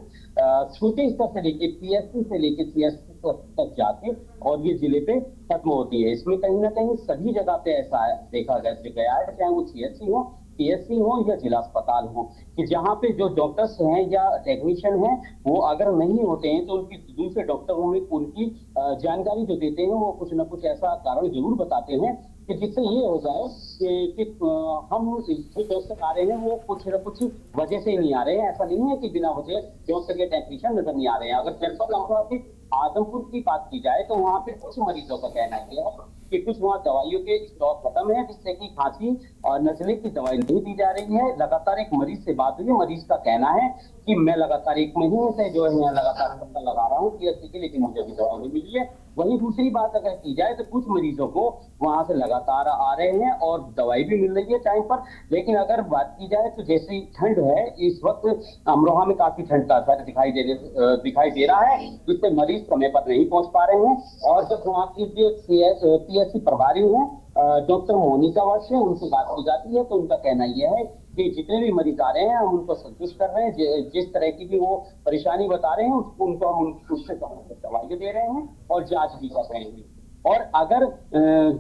छोटे स्तर से लेके पीएससी से लेके सीएससी तक जाके और ये जिले पे खत्म होती है। इसमें कहीं ना कहीं सभी जगह पे ऐसा देखा गया है, चाहे वो सीएससी हो, पीएससी हो या जिला अस्पताल हो, कि जहाँ पे जो डॉक्टर्स हैं या टेक्नीशियन हैं वो अगर नहीं होते हैं तो उनकी दूसरे डॉक्टरों में उनकी जानकारी जो देते हैं वो कुछ ना कुछ ऐसा कारण जरूर बताते हैं कि जिससे ये हो जाए कि हम जो डॉक्टर आ रहे हैं वो कुछ न कुछ वजह से ही नहीं आ रहे हैं। ऐसा नहीं है कि बिना वजह डॉक्टर के टेक्नीशियन नजर नहीं आ रहे हैं। अगर जनपद अमरोहा की आदमपुर की बात की जाए तो वहाँ पे कुछ मरीजों का कहना है कि कुछ वहाँ दवाइयों के स्टॉक खत्म है, जिससे कि खांसी और नजले की दवाई नहीं दी जा रही है। लगातार एक मरीज से बात हुई, मरीज का कहना है कि मैं लगातार 1 महीने से जो है लगातार पत्ता लगा रहा हूँ पीएससी की, लेकिन मुझे भी दवाई नहीं मिली है। वहीं दूसरी बात अगर की जाए तो कुछ मरीजों को वहां से लगातार आ रहे हैं और दवाई भी मिल रही है टाइम पर। लेकिन अगर बात की जाए तो जैसी ठंड है इस वक्त अमरोहा में काफी ठंड का असर दिखाई दे रहा है, जिससे मरीज समय पर नहीं पहुंच पा रहे हैं। और जब वहाँ की जो पीएससी प्रभारी हैं डॉक्टर मोनिका वाश, उनसे बात की जाती है तो उनका कहना यह है कि जितने भी मरीज आ रहे हैं हम उनको संतुष्ट कर रहे हैं। जिस तरह की भी वो परेशानी बता रहे हैं उसको उनको हम उससे दवाइयाँ दे रहे हैं और जांच भी कर रहे हैं। और अगर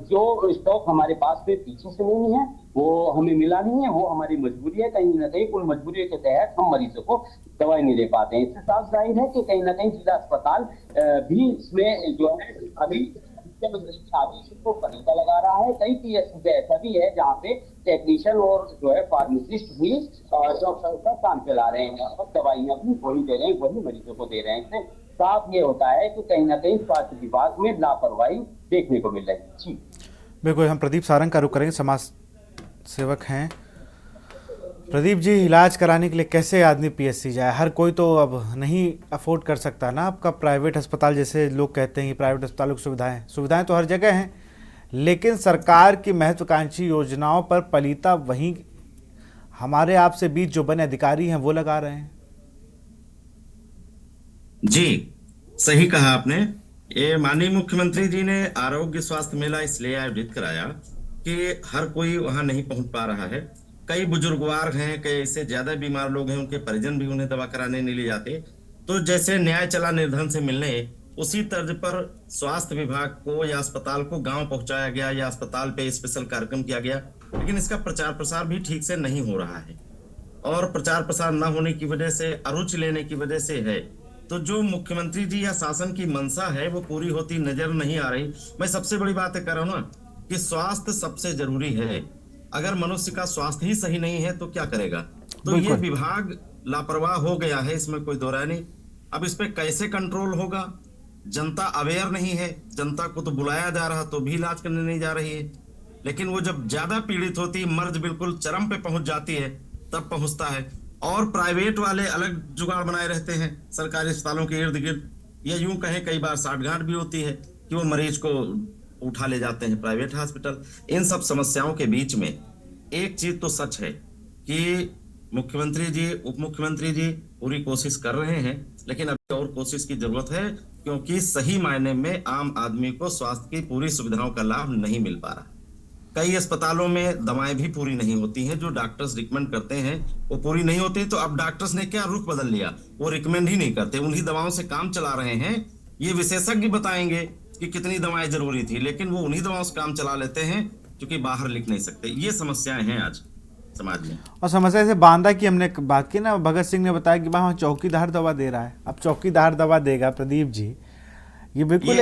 जो स्टॉक हमारे पास में पीछे से नहीं है वो हमें मिला नहीं है, वो हमारी मजबूरी है। कहीं ना कहीं उन मजबूरी के तहत हम मरीजों को दवाई नहीं दे पाते हैं। इससे साफ जाहिर है कि कहीं ना कहीं जिला अस्पताल भी इसमें जो है अभी को परीक्षा लगा रहा है। कई पीएससी पे ऐसा भी है जहाँ पे टेक्नीशियन और जो है फार्मासिस्ट भी डॉक्टर का काम चला रहे हैं और दवाइयाँ भी वही दे रहे हैं, वही मरीजों को दे रहे हैं। इससे साफ ये होता है कि कहीं ना कहीं स्वास्थ्य विभाग में लापरवाही देखने को मिल रही है। जी बिल्कुल, हम प्रदीप सारंग का रुख करेंगे, समाज सेवक हैं। प्रदीप जी, इलाज कराने के लिए कैसे आदमी पीएससी जाए? हर कोई तो अब नहीं अफोर्ड कर सकता ना। आपका प्राइवेट अस्पताल, जैसे लोग कहते हैं प्राइवेट अस्पतालों की सुविधाएं तो हर जगह हैं, लेकिन सरकार की महत्वाकांक्षी योजनाओं पर पलीता वहीं हमारे आपसे बीच जो बने अधिकारी हैं वो लगा रहे हैं। जी सही कहा आपने। ये माननीय मुख्यमंत्री जी ने आरोग्य स्वास्थ्य मेला इसलिए आयोजित कराया कि हर कोई वहां नहीं पहुंच पा रहा है। कई बुजुर्गवार हैं, कई ऐसे ज्यादा बीमार लोग हैं, उनके परिजन भी उन्हें दवा कराने नहीं ले जाते। तो जैसे न्याय चला निर्धन से मिलने, उसी तर्ज पर स्वास्थ्य विभाग को या अस्पताल को गांव पहुंचाया गया या अस्पताल पे स्पेशल कार्यक्रम किया गया, लेकिन इसका प्रचार प्रसार भी ठीक से नहीं हो रहा है। और प्रचार प्रसार न होने की वजह से, अरुचि लेने की वजह से है। तो जो मुख्यमंत्री जी या शासन की मंशा है वो पूरी होती नजर नहीं आ रही। मैं सबसे बड़ी बात कर रहा हूँ ना कि स्वास्थ्य सबसे जरूरी है। अगर मनुष्य का स्वास्थ्य ही सही नहीं है तो क्या करेगा? तो ये विभाग लापरवाह हो गया है, इसमें कोई दो राय नहीं। अब इस पे कैसे कंट्रोल होगा? जनता अवेयर नहीं है। जनता को तो बुलाया जा रहा तो भी इलाज करने नहीं जा रही है, लेकिन वो जब ज्यादा पीड़ित होती है, मर्ज बिल्कुल चरम पे पहुंच जाती है, तब पहुंचता है। और प्राइवेट वाले अलग जुगाड़ बनाए रहते हैं सरकारी अस्पतालों के इर्द गिर्द, या यूं कहें कई बार साठगांठ भी होती है कि वो मरीज को उठा ले जाते हैं प्राइवेट हॉस्पिटल। इन सब समस्याओं के बीच में एक चीज तो सच है कि मुख्यमंत्री जी, उप मुख्यमंत्री जी पूरी कोशिश कर रहे हैं, लेकिन अभी और कोशिश की जरूरत है, क्योंकि सही मायने में आम आदमी को स्वास्थ्य की पूरी सुविधाओं का लाभ नहीं मिल पा रहा। कई अस्पतालों में दवाएं भी पूरी नहीं होती हैं, जो डॉक्टर्स रिकमेंड करते हैं वो पूरी नहीं होती। तो अब डॉक्टर्स ने क्या रुख बदल लिया, वो रिकमेंड ही नहीं करते, उन्हीं दवाओं से काम चला रहे हैं। ये विशेषज्ञ बताएंगे कि कितनी दवाएं जरूरी थी, लेकिन वो उन्हीं दवाओं से काम चला लेते हैं क्योंकि बाहर लिख नहीं सकते। ये समस्याएं हैं आज समाज में। और समस्या से बांदा की हमने बात की ना, भगत सिंह ने बताया कि वहाँ चौकीदार दवा दे रहा है। अब चौकीदार दवा देगा प्रदीप जी, ये बिल्कुल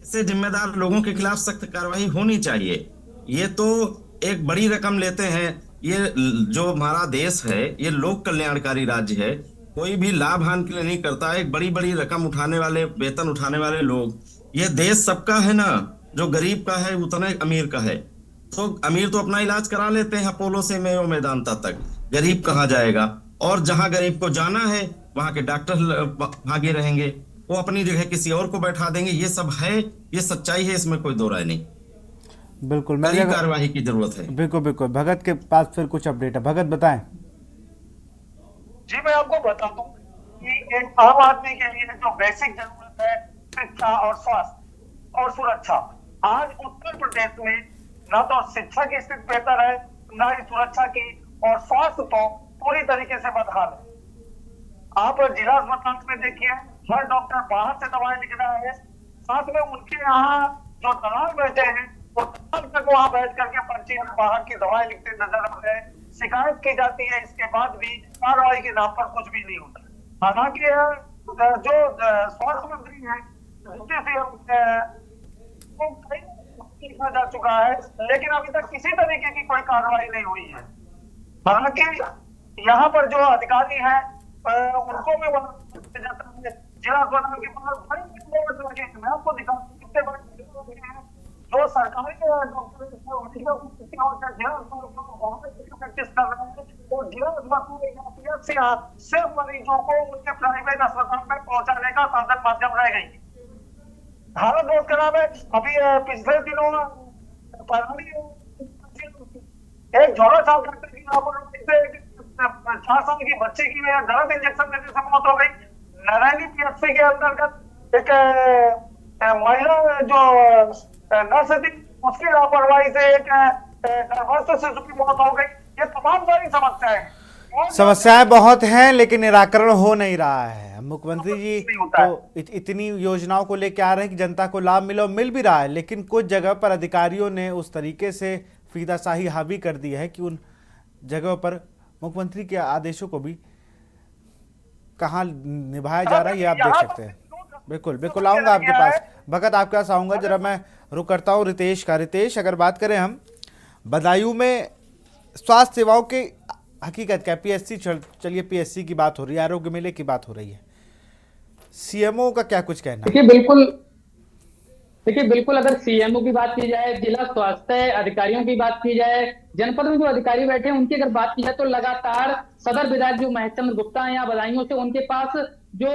ऐसे जिम्मेदार लोगों के खिलाफ सख्त कार्रवाई होनी चाहिए। ये तो एक बड़ी रकम लेते हैं। ये जो हमारा देश है ये लोक कल्याणकारी राज्य है, कोई भी लाभ हानि के लिए नहीं करता। एक बड़ी बड़ी रकम उठाने वाले, वेतन उठाने वाले लोग, ये देश सबका है ना, जो गरीब का है उतना अमीर का है। तो अमीर तो अपना इलाज करा लेते हैं अपोलो से मेयो मैदानता तक, गरीब कहाँ जाएगा? और जहां गरीब को जाना है वहां के डॉक्टर भागे रहेंगे, वो अपनी जगह किसी और को बैठा देंगे। ये सब है, ये सच्चाई है, इसमें कोई दो राय नहीं। बिल्कुल, मैं कार्यवाही की जरूरत है। बिल्कुल बिल्कुल। भगत के पास फिर कुछ अपडेट है, भगत बताएं। जी मैं आपको बता दूं कि एक आम आदमी के लिए जो बेसिक जरूरत है, शिक्षा और स्वास्थ्य और सुरक्षा, आज उत्तर प्रदेश में ना तो शिक्षा की स्थिति बेहतर है, ना ही सुरक्षा की, और स्वास्थ्य तो पूरी तरीके से बदहाल है। आप जिला अस्पताल में देखिए, हर डॉक्टर बाहर से दवाएं लिख रहा है, साथ में उनके यहाँ जो दलाल बैठे हैं वो दलाल तक वहां बैठ करके पर्ची बाहर की दवाएं लिखते नजर आ रहे हैं। शिकायत की जाती है, इसके बाद भी कार्रवाई के नाम पर कुछ भी नहीं होता। हालांकि जो स्वास्थ्य मंत्री है लिखा जा चुका है, लेकिन अभी तक किसी तरीके की कोई कार्रवाई नहीं हुई है। हालांकि यहाँ पर जो अधिकारी हैं उनको भी जिला अस्पताल के पास मैं आपको दिखा कितने बड़े हैं जो सरकारी डॉक्टर प्रैक्टिस कर रहे हैं, और जिला अस्पताल सिर्फ मरीजों को उनके प्राइवेट अस्पताल में पहुंचाने का साधन माध्यम रह गई। भारत बहुत खराब है। अभी पिछले दिनों एक झोला साहब डॉक्टर की 4 साल की बच्चे की गलत इंजेक्शन देने से मौत हो गई। नारायणी पीएचसी के अंतर्गत एक महिला जो नर्स थी, उसकी लापरवाही से एक गर्भस्थ शिशु की मौत हो गई। ये तमाम सारी समस्याएं हैं। समस्याएं बहुत हैं लेकिन निराकरण हो नहीं रहा है। मुख्यमंत्री जी तो इतनी योजनाओं को लेकर आ रहे हैं कि जनता को लाभ मिले और मिल भी रहा है, लेकिन कुछ जगह पर अधिकारियों ने उस तरीके से फीताशाही हावी कर दी है कि उन जगहों पर मुख्यमंत्री के आदेशों को भी कहाँ निभाया जा रहा है ये आप देख सकते हैं। बिल्कुल बिल्कुल आऊंगा आपके पास, भगत आपके पास आऊंगा। जरा मैं रुक करता हूँ रितेश का। रितेश, अगर बात करें हम बदायूं में स्वास्थ्य सेवाओं के हकीकत क्या, पीएससी चलिए पीएससी की बात हो रही है, आरोग्य मेले की बात हो रही है, सीएमओ का क्या कुछ कहना है? देखिए बिल्कुल अगर सीएमओ की बात की जाए, जिला स्वास्थ्य अधिकारियों की बात की जाए, जनपद में जो अधिकारी बैठे हैं उनकी अगर बात की जाए तो लगातार सदर विधायक जो महेशचंद्र गुप्ता हैं या बदायूं से, उनके पास जो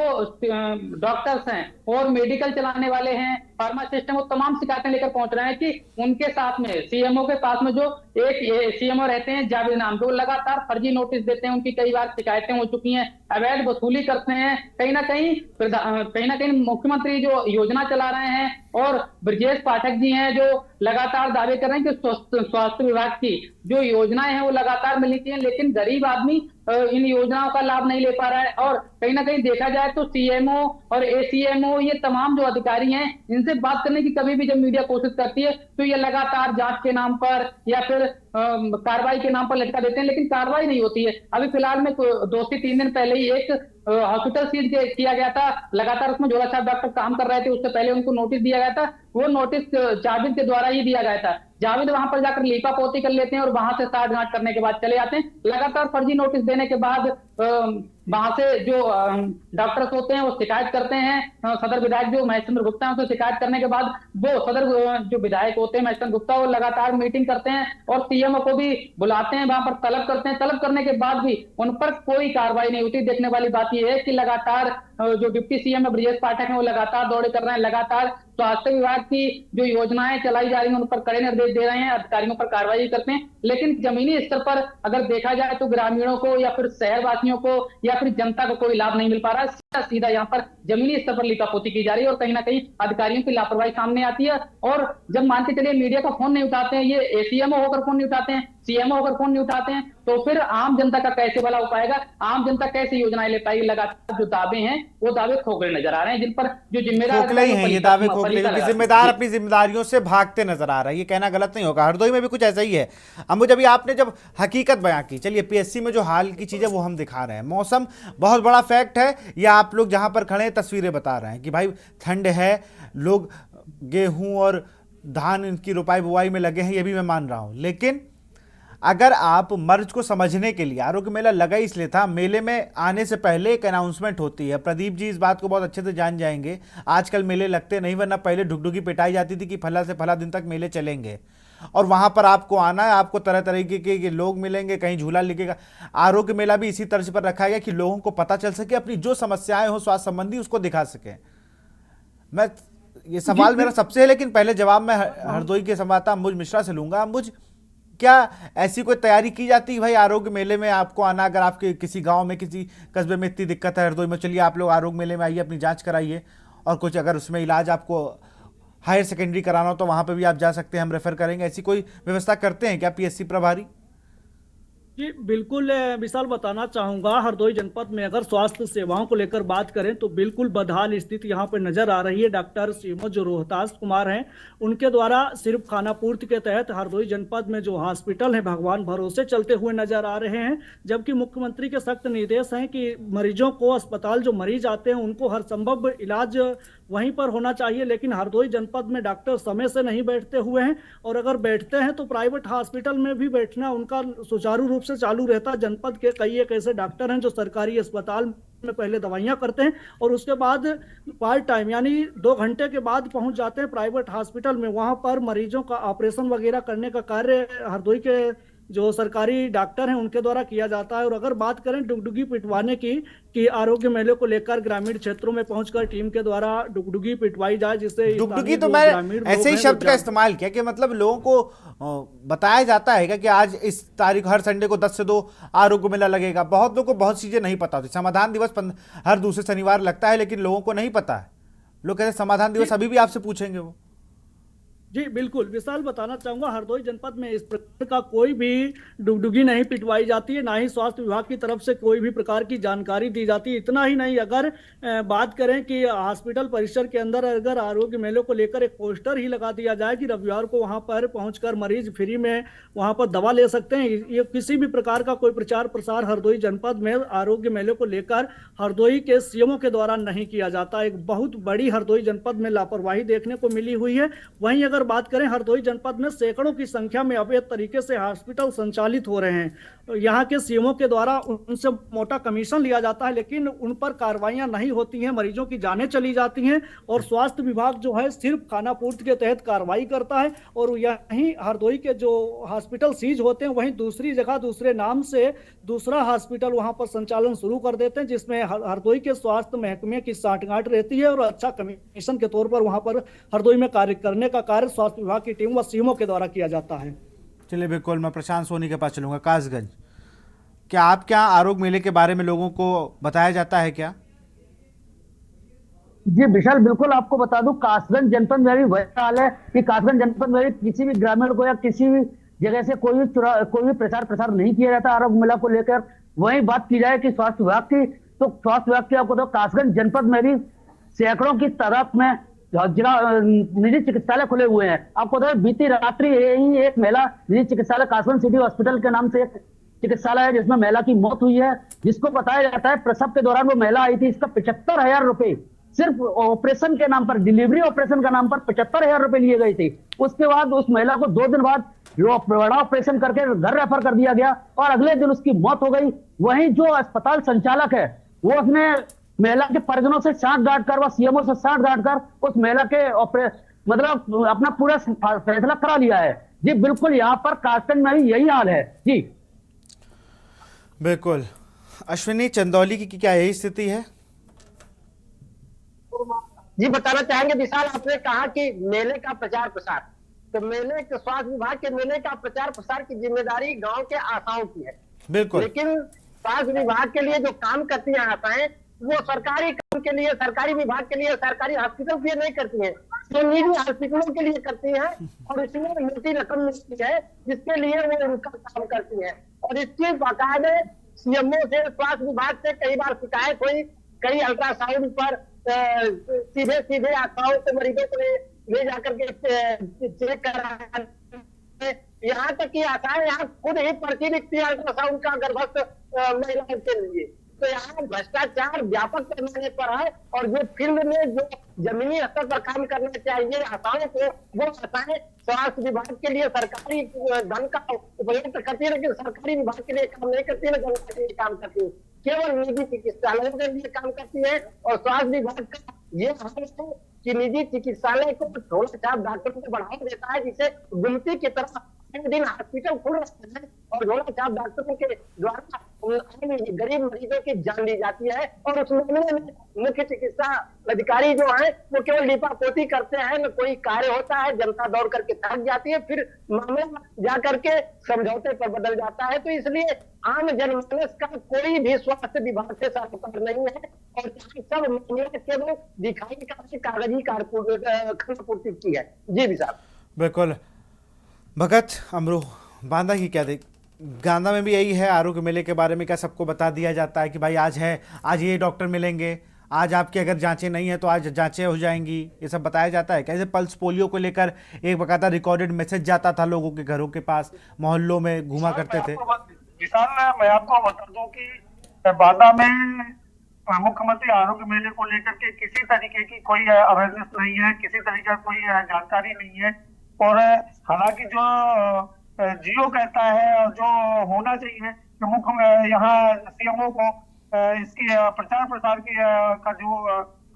डॉक्टर्स हैं और मेडिकल चलाने वाले हैं, फार्मासिस्ट हैं, वो तमाम शिकायतें लेकर पहुंच रहे हैं कि उनके साथ में सीएमओ के पास में जो एक सीएमओ रहते हैं जावेद नाम के, वो लगातार फर्जी नोटिस देते हैं। उनकी कई बार शिकायतें हो चुकी हैं, अवैध वसूली करते हैं। कहीं ना कहीं मुख्यमंत्री जो योजना चला रहे हैं और ब्रजेश पाठक जी हैं जो लगातार दावे कर रहे हैं कि स्वास्थ्य विभाग की जो योजनाएं हैं वो लगातार मिलनी चाहिए, लेकिन गरीब आदमी इन योजनाओं का लाभ नहीं ले पा रहा है। और कहीं ना कहीं देखा जाए तो सीएमओ और एसीएमओ ये तमाम जो अधिकारी हैं, इनसे बात करने की कभी भी जब मीडिया कोशिश करती है तो ये लगातार जांच के नाम पर या फिर कार्रवाई के नाम पर लटका देते हैं, लेकिन कार्रवाई नहीं होती है। अभी फिलहाल में 2 से 3 दिन पहले ही एक हॉस्पिटल सील किया गया था, लगातार उसमें जोरा साहब डॉक्टर काम कर रहे थे, उससे पहले उनको नोटिस दिया गया था। वो नोटिस जावेद के द्वारा ही दिया गया था। जावेद वहां पर जाकर लीपापोती कर लेते हैं और वहां से साठ गांठ करने के बाद चले आते हैं। लगातार फर्जी नोटिस देने के बाद वहां से जो डॉक्टर्स होते हैं वो शिकायत करते हैं। सदर विधायक जो महेशचंद्र गुप्ता है उनसे शिकायत करने के बाद वो सदर जो विधायक होते हैं महेशचंद्र गुप्ता, वो लगातार मीटिंग करते हैं और सीएमओ को भी बुलाते हैं, वहां पर तलब करते हैं। तलब करने के बाद भी उन पर कोई कार्रवाई नहीं होती। देखने वाली बात यह है कि लगातार जो डिप्टी सीएम है ब्रजेश पाठक है वो लगातार दौरे कर रहे हैं, लगातार स्वास्थ्य विभाग की जो योजनाएं चलाई जा रही हैं उन पर कड़े निर्देश दे रहे हैं, अधिकारियों पर कार्रवाई करते हैं। लेकिन जमीनी स्तर पर अगर देखा जाए तो ग्रामीणों को या फिर शहरवासियों को या फिर जनता को कोई लाभ नहीं मिल पा रहा है। सीधा यहाँ पर जमीनी स्तर पर लीपापोती की जा रही है और कहीं ना कहीं अधिकारियों की लापरवाही सामने आती है। और जब मान के चलिए मीडिया का फोन नहीं उठाते हैं, ये एसीएमओ होकर फोन नहीं उठाते हैं, सीएमओ होकर फोन नहीं उठाते हैं, तो फिर आम जनता का कैसे भला हो पाएगा? आम जनता कैसे योजनाएं ले पाएगी? लगातार जो दावे हैं वो दावे खोखले नजर आ रहे हैं, जिन पर जो जिम्मेदार खोखले ही हैं ये दावे, खोखले, क्योंकि जिम्मेदार अपनी जिम्मेदारियों से भागते नजर आ रहा है। ये कहना गलत नहीं होगा। हरदोई में भी कुछ ऐसा ही है। अंबुज, अभी आपने जब हकीकत बयां की, चलिए पीएससी में जो हाल की चीजें वो हम दिखा रहे हैं, मौसम बहुत बड़ा फैक्ट है, या आप लोग जहां पर खड़े तस्वीरें बता रहे हैं कि भाई ठंड है, लोग गेहूं और धान की रोपाई बुआई में लगे हैं, ये भी मैं मान रहा हूं। लेकिन अगर आप मर्ज को समझने के लिए, आरोग्य मेला लगा इसलिए था, मेले में आने से पहले एक अनाउंसमेंट होती है। प्रदीप जी इस बात को बहुत अच्छे से जान जाएंगे। आजकल मेले लगते नहीं, वरना पहले ढुकढुकी पिटाई जाती थी कि फला से फला दिन तक मेले चलेंगे और वहां पर आपको आना है, आपको तरह तरह के लोग मिलेंगे, कहीं झूला लिखेगा। आरोग्य मेला भी इसी तर्ज पर रखा गया कि लोगों को पता चल सके, अपनी जो समस्याएं हो स्वास्थ्य संबंधी उसको दिखा सके। मैं ये सवाल मेरा सबसे है, लेकिन पहले जवाब मैं हरदोई के संवाददाता अंबुज मिश्रा से लूंगा। अंबुज, क्या ऐसी कोई तैयारी की जाती है भाई आरोग्य मेले में आपको आना? अगर आपके किसी गांव में, किसी कस्बे में इतनी दिक्कत है हरदोई में, चलिए आप लोग आरोग्य मेले में आइए, अपनी जांच कराइए, और कुछ अगर उसमें इलाज आपको हायर सेकेंडरी कराना हो तो वहां पे भी आप जा सकते हैं, हम रेफर करेंगे। ऐसी कोई व्यवस्था करते हैं क्या पीएससी प्रभारी? जी बिल्कुल विशाल, बताना चाहूँगा हरदोई जनपद में अगर स्वास्थ्य सेवाओं को लेकर बात करें तो बिल्कुल बदहाल स्थिति यहाँ पर नजर आ रही है। डॉक्टर सीएमओ जो रोहतास कुमार हैं उनके द्वारा सिर्फ खानापूर्ति के तहत हरदोई जनपद में जो हॉस्पिटल है भगवान भरोसे चलते हुए नजर आ रहे हैं, जबकि मुख्यमंत्री के सख्त निर्देश हैं कि मरीजों को, अस्पताल जो मरीज आते हैं उनको हर संभव इलाज वहीं पर होना चाहिए। लेकिन हरदोई जनपद में डॉक्टर समय से नहीं बैठते हुए हैं, और अगर बैठते हैं तो प्राइवेट हॉस्पिटल में भी बैठना उनका सुचारू रूप से चालू रहता है। जनपद के कई एक ऐसे डॉक्टर हैं जो सरकारी अस्पताल में पहले दवाइयां करते हैं और उसके बाद पार्ट टाइम यानी 2 घंटे के बाद पहुंच जाते हैं प्राइवेट हॉस्पिटल में। वहां पर मरीजों का ऑपरेशन वगैरह करने का कार्य हरदोई के जो सरकारी डॉक्टर हैं उनके द्वारा किया जाता है। और अगर बात करें डुगडुगी पिटवाने की, कि आरोग्य मेले को लेकर ग्रामीण क्षेत्रों में पहुंचकर टीम के द्वारा डुगडुगी पिटवाई जाए, जिससे डुगडुगी तो मैं ऐसे ही शब्द का इस्तेमाल किया कि मतलब लोगों को बताया जाता है कि आज इस तारीख, हर संडे को 10 से 2 आरोग्य मेला लगेगा। बहुत लोगों को बहुत चीजें नहीं पता होती। समाधान दिवस हर दूसरे शनिवार लगता है, लेकिन लोगों को नहीं पता है। लोग कहते हैं समाधान दिवस अभी भी आपसे पूछेंगे वो। जी बिल्कुल, विशाल बताना चाहूंगा, हरदोई जनपद में इस प्रकार का कोई भी डुगडुगी नहीं पिटवाई जाती है, ना ही स्वास्थ्य विभाग की तरफ से कोई भी प्रकार की जानकारी दी जाती है। इतना ही नहीं, अगर बात करें कि हॉस्पिटल परिसर के अंदर अगर आरोग्य मेलों को लेकर एक पोस्टर ही लगा दिया जाए कि रविवार को वहां पर पहुंचकर मरीज फ्री में वहां पर दवा ले सकते हैं, ये किसी भी प्रकार का कोई प्रचार प्रसार हरदोई जनपद में आरोग्य मेलों को लेकर हरदोई के सीएमओ के द्वारा नहीं किया जाता। एक बहुत बड़ी हरदोई जनपद में लापरवाही देखने को मिली हुई है। वहीं अगर बात करें, हरदोई जनपद में सैकड़ों की संख्या में अवैध तरीके से हॉस्पिटल संचालित हो रहे हैं। यहाँ के सीएमओ के द्वारा उनसे मोटा कमीशन लिया जाता है, लेकिन उन पर कार्रवाइयां नहीं होती हैं, मरीजों की जानें चली जाती हैं और स्वास्थ्य विभाग जो है सिर्फ खानापूर्ति के तहत कार्रवाई करता है। और यहीं हरदोई के जो हॉस्पिटल सीज होते हैं, वहीं दूसरी जगह दूसरे नाम से दूसरा हॉस्पिटल वहां पर संचालन शुरू कर देते हैं, जिसमें हरदोई के स्वास्थ्य महकमे की साठगांठ रहती है और अच्छा कमीशन के तौर पर वहां पर हरदोई में कार्य करने का कार्य स्वास्थ्य विभाग की टीम व सीएमओ के द्वारा किया जाता है। चलिए बिल्कुल, मैं प्रशांत सोनी के पास चलूंगा। कासगंज, क्या आप आरोग्य मेले के बारे में लोगों को बताया जाता है क्या? जी विशाल, बिल्कुल आपको बता दूं, कासगंज जनपद में भी वही हाल है कि कासगंज जनपद में किसी भी ग्रामीण को या किसी भी जगह से कोई भी प्रचार प्रसार नहीं किया जाता आरोग्य मेला को लेकर। वहीं बात की जाए कि स्वास्थ्य विभाग की, तो स्वास्थ्य विभाग की आपको तो कासगंज जनपद में भी सैकड़ों की तादाद में जिला निजी चिकित्सालय खुले हुए हैं। आपको तो बीती रात्रि ही एक महिला निजी चिकित्सालय कासगंज सिटी हॉस्पिटल के नाम से एक चिकित्सालय है जिसमें महिला की मौत हुई है, जिसको बताया जाता है प्रसव के दौरान वो महिला आई थी। इसका 75,000 रुपए सिर्फ ऑपरेशन के नाम पर, डिलीवरी ऑपरेशन का नाम पर 75,000 रुपए लिए गए थे। उसके बाद उस महिला को 2 दिन बाद बड़ा ऑपरेशन करके घर रेफर कर दिया गया और अगले दिन उसकी मौत हो गई। वहीं जो अस्पताल संचालक है वो उसने महिला के परिजनों से साठगांठ कर, व सीएमओ से साठगांठ कर उस महिला के मतलब अपना पूरा फैसला करा लिया है। जी बिल्कुल, यहाँ पर कासगंज में भी यही हाल है। जी बिल्कुल। अश्विनी, चंदौली की क्या यही स्थिति है? जी बताना चाहेंगे विशाल, आपने कहा कि मेले का प्रचार प्रसार, तो मेले के स्वास्थ्य विभाग के मेले का प्रचार प्रसार की जिम्मेदारी गांव के आशाओं की है। बिल्कुल। लेकिन स्वास्थ्य विभाग के लिए जो काम करती हैं आशाएं, वो सरकारी काम के लिए, सरकारी विभाग के लिए, सरकारी हॉस्पिटल के लिए नहीं करती हैं, तो निजी हॉस्पिटलों के लिए करती हैं और इसमें मोटी रकम मिलती है जिसके लिए वो उनका काम करती है। और इसकी बाकायदे सीएमओ से, स्वास्थ्य विभाग से कई बार शिकायत हुई, कई अल्ट्रासाउंड पर सीधे सीधे आशाओं को, मरीजों को ले जाकर के चेक करा, यहाँ तक कि आशाएं यहाँ खुद ही पर्ची लिखती है अल्ट्रासाउंड का गर्भस्थ महिलाओं के लिए। तो यहाँ भ्रष्टाचार व्यापक पैमाने पर है और जो फील्ड में जो जमीनी स्तर पर काम करना चाहिए आशाओं को, वो आशाएं स्वास्थ्य विभाग के लिए सरकारी धन का उपयोग करती है, लेकिन सरकारी विभाग के लिए काम नहीं करती है, जनता के लिए काम करती है, केवल निजी चिकित्सालयों के लिए काम करती है। और स्वास्थ्य विभाग का ये हाल है कि निजी चिकित्सालय को थोड़ा सा डॉक्टरों को बढ़ावा देता है, जिसे गुमती की तरह दिन हॉस्पिटल खुल रहे हैं और झोला छाप डॉक्टरों के द्वारा गरीब मरीजों की जान ली जाती है। और उस मामले में मुख्य चिकित्सा अधिकारी जो है वो केवल लिपापोती करते हैं, न कोई कार्य होता है, जनता दौड़ करके थक जाती है, फिर मामला जा करके समझौते पर बदल जाता है। तो इसलिए आम जनमानस का कोई भी स्वास्थ्य विभाग से सरोकार नहीं है और सब मामले केवल दिखाई का कागजी खानापूर्ति की है। जी साहब। बिल्कुल। भगत, अमरू, बांदा की क्या गांधा में भी यही है, आरोग्य मेले के बारे में क्या सबको बता दिया जाता है कि भाई आज है, आज ये डॉक्टर मिलेंगे, आज आपकी अगर जांचें नहीं है तो आज जांचें हो जाएंगी, ये सब बताया जाता है? कैसे पल्स पोलियो को लेकर एक बकायदा रिकॉर्डेड मैसेज जाता था लोगों के घरों के पास, मोहल्लों में घुमा करते थे। विशाल, मैं आपको बता दूं कि बांदा में मुख्यमंत्री आरोग्य मेले को लेकर के किसी तरीके की कोई अवेयरनेस नहीं है, किसी तरीके की कोई जानकारी नहीं है। और हालांकि जो जियो कहता है और जो होना चाहिए कि मुख्य यहाँ सीएमओ को इसकी प्रचार प्रसार की का जो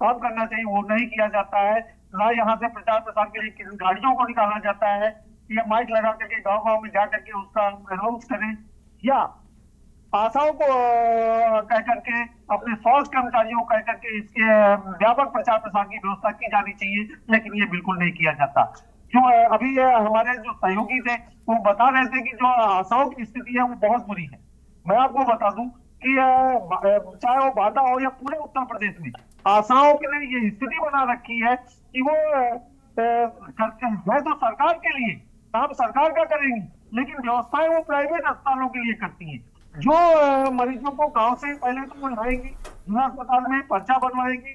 काम करना चाहिए वो नहीं किया जाता है। ना यहाँ से प्रचार प्रसार के लिए गाड़ियों को निकाला जाता है या माइक लगा करके गाँव गाँव में जा करके उसका अनाउंस करें, या आशाओं को कह करके, अपने स्वास्थ्य कर्मचारियों को कह करके इसके व्यापक प्रचार प्रसार की व्यवस्था की जानी चाहिए, लेकिन ये बिल्कुल नहीं किया जाता। जो अभी हमारे जो सहयोगी थे वो बता रहे थे कि जो आशाओं की स्थिति है वो बहुत बुरी है। मैं आपको बता दूं कि चाहे वो बांदा हो या पूरे उत्तर प्रदेश में आशाओं के लिए ये स्थिति बना रखी है कि वो करते हैं तो सरकार के लिए, काम सरकार का करेंगी, लेकिन व्यवस्थाएं वो प्राइवेट अस्पतालों के लिए करती हैं। जो मरीजों को गांव से पहले तो वो लाएंगी, जिला अस्पताल में पर्चा बनवाएंगी,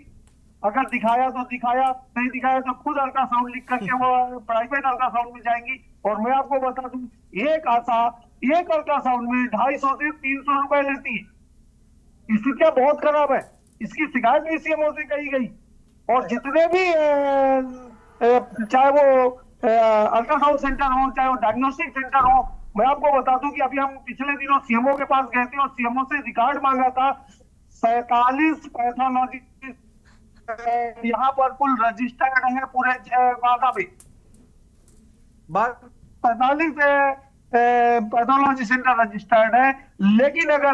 अगर दिखाया तो दिखाया, नहीं दिखाया तो खुद अल्ट्रासाउंड लिख करके वो प्राइवेट अल्ट्रासाउंड में जाएंगी। और मैं आपको बता दूं, एक आशा एक अल्ट्रासाउंड में 250 से 300 रुपए लेती है। स्थितियां बहुत खराब है। इसकी शिकायत भी सीएमओ से कही गई, और जितने भी चाहे वो अल्ट्रासाउंड सेंटर हो, चाहे वो डायग्नोस्टिक सेंटर हो, मैं आपको बता दूं कि अभी हम पिछले दिनों सीएमओ के पास गए थे और सीएमओ से रिकॉर्ड मांगा था। 47 पैथोलॉजिस्ट यहाँ पर कुल रजिस्टर्ड है पूरे वादा में। 45 पैथोलॉजी सेंटर रजिस्टर्ड है, लेकिन अगर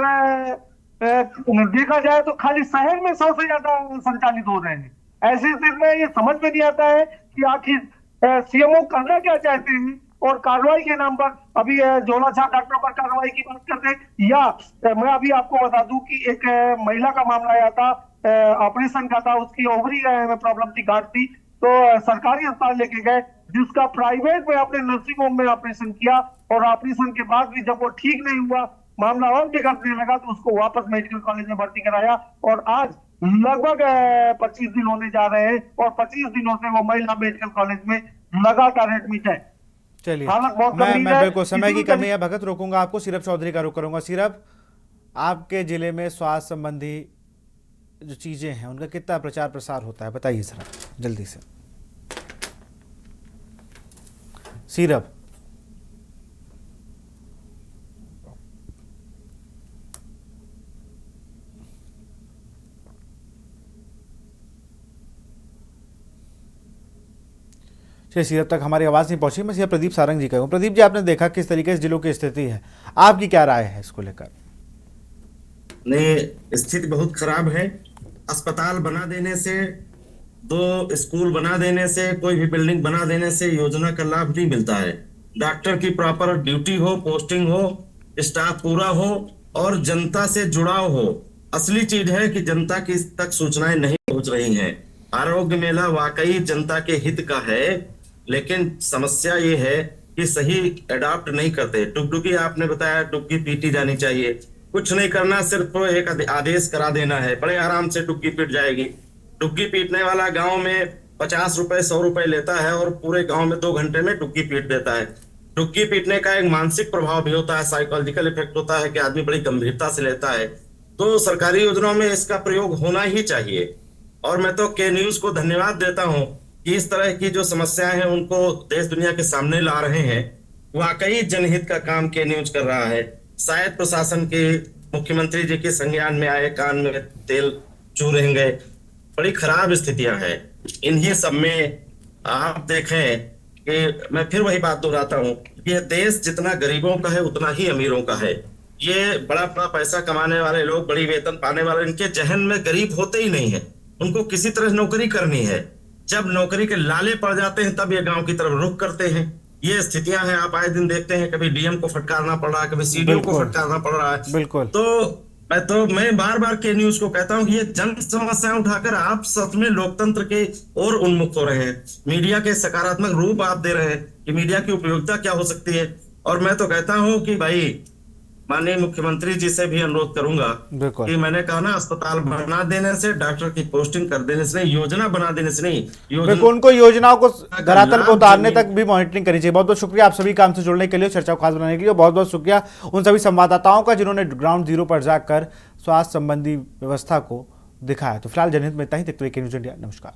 देखा जाए तो खाली शहर में 100 से ज्यादा संचालित हो रहे हैं। ऐसी स्थिति में ये समझ में नहीं आता है कि आखिर सीएमओ करना क्या चाहते हैं, और कार्रवाई के नाम पर अभी झोलाछाप डॉक्टरों पर कार्रवाई की बात करते हैं। या मैं अभी आपको बता दूं कि एक महिला का मामला आया था, ऑपरेशन का था, उसकी ओवरी में प्रॉब्लम थी, गांठ थी, तो सरकारी अस्पताल लेके गए, जिसका प्राइवेट में अपने नर्सिंग होम में ऑपरेशन किया, और ऑपरेशन के बाद भी जब वो ठीक नहीं हुआ, मामला और बिगड़ने लगा, तो उसको वापस मेडिकल कॉलेज में भर्ती कराया, और आज लगभग 25 दिन होने जा रहे हैं, और 25 दिनों से वो महिला मेडिकल कॉलेज में लगातार एडमिट है। चलिए, बहुत मैं बिल्कुल समय की कमी है भगत, रोकूंगा आपको। सीरप चौधरी का रुख करूंगा। सीरप, आपके जिले में स्वास्थ्य संबंधी जो चीजें हैं उनका कितना प्रचार प्रसार होता है, बताइए जरा जल्दी से। सीरप, सीरप तक हमारी आवाज़ नहीं पहुंची। मैं सीधा प्रदीप सारंग जी का हूँ। प्रदीप जी, आपने देखा किस तरीके से जिलों की स्थिति है, आपकी क्या राय है इसको लेकर? नहीं, स्थिति बहुत खराब है। अस्पताल बना देने से, 2 स्कूल बना देने से, कोई भी बिल्डिंग बना देने से योजना का लाभ नहीं मिलता है। डॉक्टर की प्रॉपर ड्यूटी हो, पोस्टिंग हो, स्टाफ पूरा हो और जनता से जुड़ाव हो। असली चीज है कि जनता की तक सूचनाएं नहीं पहुंच रही हैं। आरोग्य मेला वाकई जनता के हित का है, लेकिन समस्या ये है कि सही अडॉप्ट नहीं करते। डुगडुगी आपने बताया, डुग्गी पीटी जानी चाहिए। कुछ नहीं करना, सिर्फ एक आदेश करा देना है, बड़े आराम से डुग्गी पीट जाएगी। डुग्गी पीटने वाला गांव में 50 रुपए 100 रुपए लेता है और पूरे गांव में 2 घंटे में डुग्गी पीट देता है। डुग्गी पीटने का एक मानसिक प्रभाव भी होता है, साइकोलॉजिकल इफेक्ट होता है कि आदमी बड़ी गंभीरता से लेता है। तो सरकारी योजनाओं में इसका प्रयोग होना ही चाहिए। और मैं तो के न्यूज को धन्यवाद देता हूं कि इस तरह की जो समस्याएं हैं उनको देश दुनिया के सामने ला रहे हैं। वाकई जनहित का काम के न्यूज कर रहा है। शायद प्रशासन के मुख्यमंत्री जी के संज्ञान में आए, कान में तेल चू रहेंगे। बड़ी खराब स्थितियां हैं। इन्हीं सब में आप देखें कि मैं फिर वही बात दोहराता हूं कि यह देश जितना गरीबों का है उतना ही अमीरों का है। ये बड़ा बड़ा पैसा कमाने वाले लोग, बड़ी वेतन पाने वाले, इनके जहन में गरीब होते ही नहीं है। उनको किसी तरह नौकरी करनी है। जब नौकरी के लाले पड़ जाते हैं तब ये गांव की तरफ रुख करते हैं। ये स्थितियां हैं, आप आए दिन देखते हैं, कभी डीएम को फटकारना पड़ रहा है, कभी सीडीओ को फटकारना पड़ रहा है। बिल्कुल। तो मैं बार बार के न्यूज को कहता हूं कि ये जन समस्याएं उठाकर आप सच में लोकतंत्र के और उन्मुख हो रहे हैं। मीडिया के सकारात्मक रूप आप दे रहे हैं कि मीडिया की उपयोगिता क्या हो सकती है। और मैं तो कहता हूं कि भाई माननीय मुख्यमंत्री जी से भी अनुरोध करूंगा कि मैंने कहा ना, अस्पताल बना देने से, डॉक्टर की पोस्टिंग कर देने से नहीं, योजना बना देने से नहीं, उनको योजनाओं को धरातल पर उतारने तक भी मॉनिटरिंग करनी चाहिए। बहुत बहुत शुक्रिया आप सभी काम से जुड़ने के लिए, चर्चा को खास बनाने के लिए। बहुत बहुत शुक्रिया उन सभी संवाददाताओं का जिन्होंने ग्राउंड जीरो पर जाकर स्वास्थ्य संबंधी व्यवस्था को दिखाया। तो फिलहाल जनहित में इतना ही। देखते रहिए के न्यूज़ इंडिया। नमस्कार।